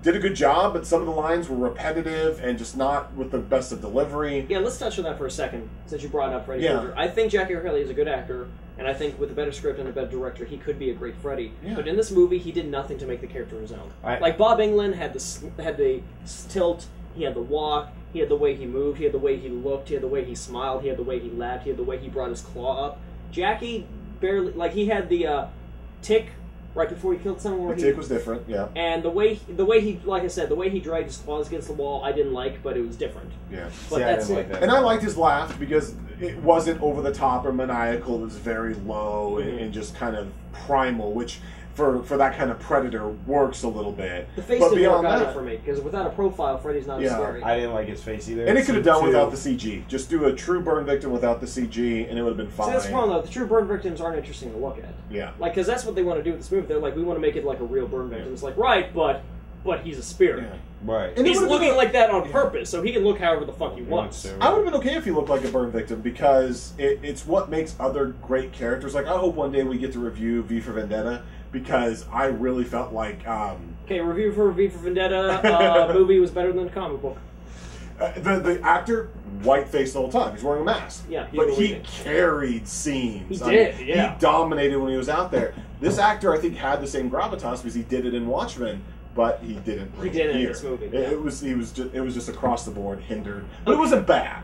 Speaker 2: did a good job, but some of the lines were repetitive and just not with the best of delivery.
Speaker 1: Yeah, let's touch on that for a second, since you brought up Freddy
Speaker 2: Yeah.
Speaker 1: Krueger. I think Jackie Earle Haley is a good actor, and I think with a better script and a better director, he could be a great Freddy.
Speaker 2: Yeah.
Speaker 1: But in this movie, he did nothing to make the character his own.
Speaker 3: I-
Speaker 1: Like, Bob England had the tilt, he had the walk, he had the way he moved, he had the way he looked, he had the way he smiled, he had the way he laughed, he had the way he brought his claw up. Jackie barely... Like, he had the tick right before he killed someone.
Speaker 2: The tick was different, yeah.
Speaker 1: And the way he, like I said, the way he dragged his claws against the wall, I didn't like, but it was different.
Speaker 2: Yeah.
Speaker 1: But
Speaker 3: See, I
Speaker 1: that's
Speaker 3: didn't
Speaker 1: it.
Speaker 3: like that.
Speaker 2: And I liked his laugh because it wasn't over the top or maniacal. It was very low and just kind of primal, which for that kind of predator works a little bit.
Speaker 1: The face
Speaker 2: but
Speaker 1: didn't work
Speaker 2: beyond
Speaker 1: either
Speaker 2: that,
Speaker 1: for me, because without a profile, Freddy's not as
Speaker 2: Yeah,
Speaker 1: scary.
Speaker 3: I didn't like his face either.
Speaker 2: and it could have done
Speaker 3: Too-
Speaker 2: without the CG. Just do a true burn victim without the CG, and it would have been fine.
Speaker 1: See, that's the problem, though. The true burn victims aren't interesting to look at.
Speaker 2: Yeah.
Speaker 1: Like, because that's what they want to do with this movie. They're like, we want to make it like a real burn victim. It's like, right, but he's a spirit.
Speaker 2: Yeah.
Speaker 3: Right.
Speaker 2: And it
Speaker 1: He's
Speaker 2: would've been
Speaker 1: looking
Speaker 2: a-
Speaker 1: like that on purpose, so he can look however the fuck he wants.
Speaker 2: I would have been okay if he looked like a burn victim because it's what makes other great characters. Like, I hope one day we get to review V for Vendetta because I really felt like
Speaker 1: Okay, review for V for Vendetta. Movie was better than the comic book.
Speaker 2: the actor white faced the whole time. He's wearing a mask.
Speaker 1: Yeah,
Speaker 2: but he
Speaker 1: did.
Speaker 2: carried scenes.
Speaker 1: He
Speaker 2: I
Speaker 1: did,
Speaker 2: mean,
Speaker 1: yeah.
Speaker 2: He dominated when he was out there. This actor, I think, had the same gravitas because he did it in Watchmen. But he didn't.
Speaker 1: He
Speaker 2: bring
Speaker 1: did it in
Speaker 2: here.
Speaker 1: this movie,
Speaker 2: It,
Speaker 1: yeah.
Speaker 2: it was just across the board hindered, but it wasn't bad,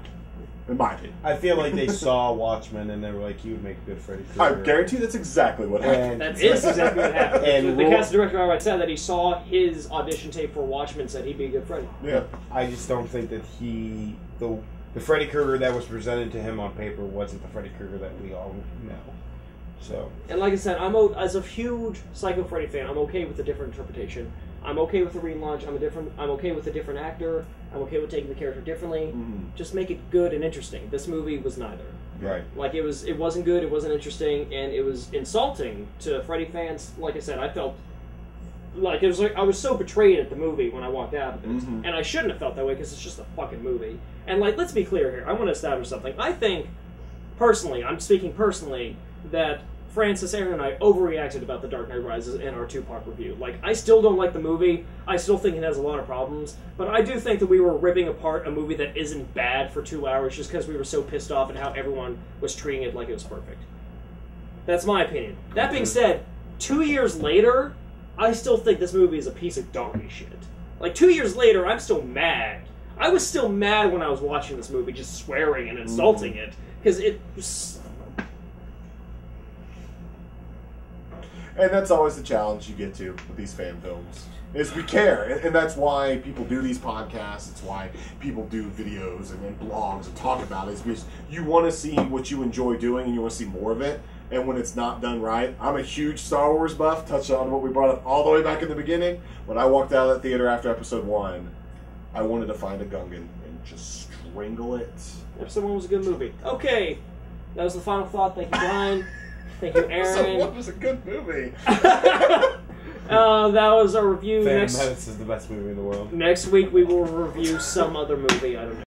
Speaker 2: in my opinion.
Speaker 3: I feel like they saw Watchmen and they were like, "He would make a good Freddy
Speaker 2: I
Speaker 3: Krueger."
Speaker 2: guarantee that's exactly what happened.
Speaker 3: And
Speaker 1: That is exactly what happened.
Speaker 3: And
Speaker 1: the
Speaker 3: Ro-
Speaker 1: cast director outright said that he saw his audition tape for Watchmen, said he'd be a good Freddy.
Speaker 2: Yeah.
Speaker 3: I just don't think that the Freddy Krueger that was presented to him on paper wasn't the Freddy Krueger that we all know. So
Speaker 1: And like I said, as a huge Psycho Freddy fan, I'm okay with a different interpretation. I'm okay with the relaunch. I'm okay with a different actor. I'm okay with taking the character differently.
Speaker 2: Mhm.
Speaker 1: Just make it good and interesting. This movie was neither.
Speaker 3: right.
Speaker 1: Like, it wasn't good, it wasn't interesting, and it was insulting to Freddy fans. Like I said, I felt like I was so betrayed at the movie when I walked out of it.
Speaker 2: Mhm.
Speaker 1: And I shouldn't have felt that way because it's just a fucking movie. And like, let's be clear here. I want to establish something. I think, personally, I'm speaking personally, that Francis, Aaron, and I overreacted about The Dark Knight Rises in our 2-part review. Like, I still don't like the movie. I still think it has a lot of problems. But I do think that we were ripping apart a movie that isn't bad for 2 hours just because we were so pissed off at how everyone was treating it like it was perfect. That's my opinion. That being said, 2 years later, I still think this movie is a piece of donkey shit. Like, 2 years later, I'm still mad. I was still mad when I was watching this movie, just swearing and insulting it. Because it was...
Speaker 2: And that's always the challenge you get to with these fan films. Is we care, and that's why people do these podcasts. It's why people do videos and blogs and talk about it. It's because you want to see what you enjoy doing, and you want to see more of it. And when it's not done right, I'm a huge Star Wars buff. Touch on what we brought up all the way back in the beginning. When I walked out of that theater after Episode 1, I wanted to find a Gungan and just strangle it.
Speaker 1: Episode 1 was a good movie. Okay, that was the final thought. Thank you, Brian. Thank you,
Speaker 2: Episode 1
Speaker 1: Aaron.
Speaker 2: was a good movie.
Speaker 1: That was our review.
Speaker 3: Phantom
Speaker 1: Next
Speaker 3: Menace is the best movie in the world.
Speaker 1: week we will review some other movie. I don't know.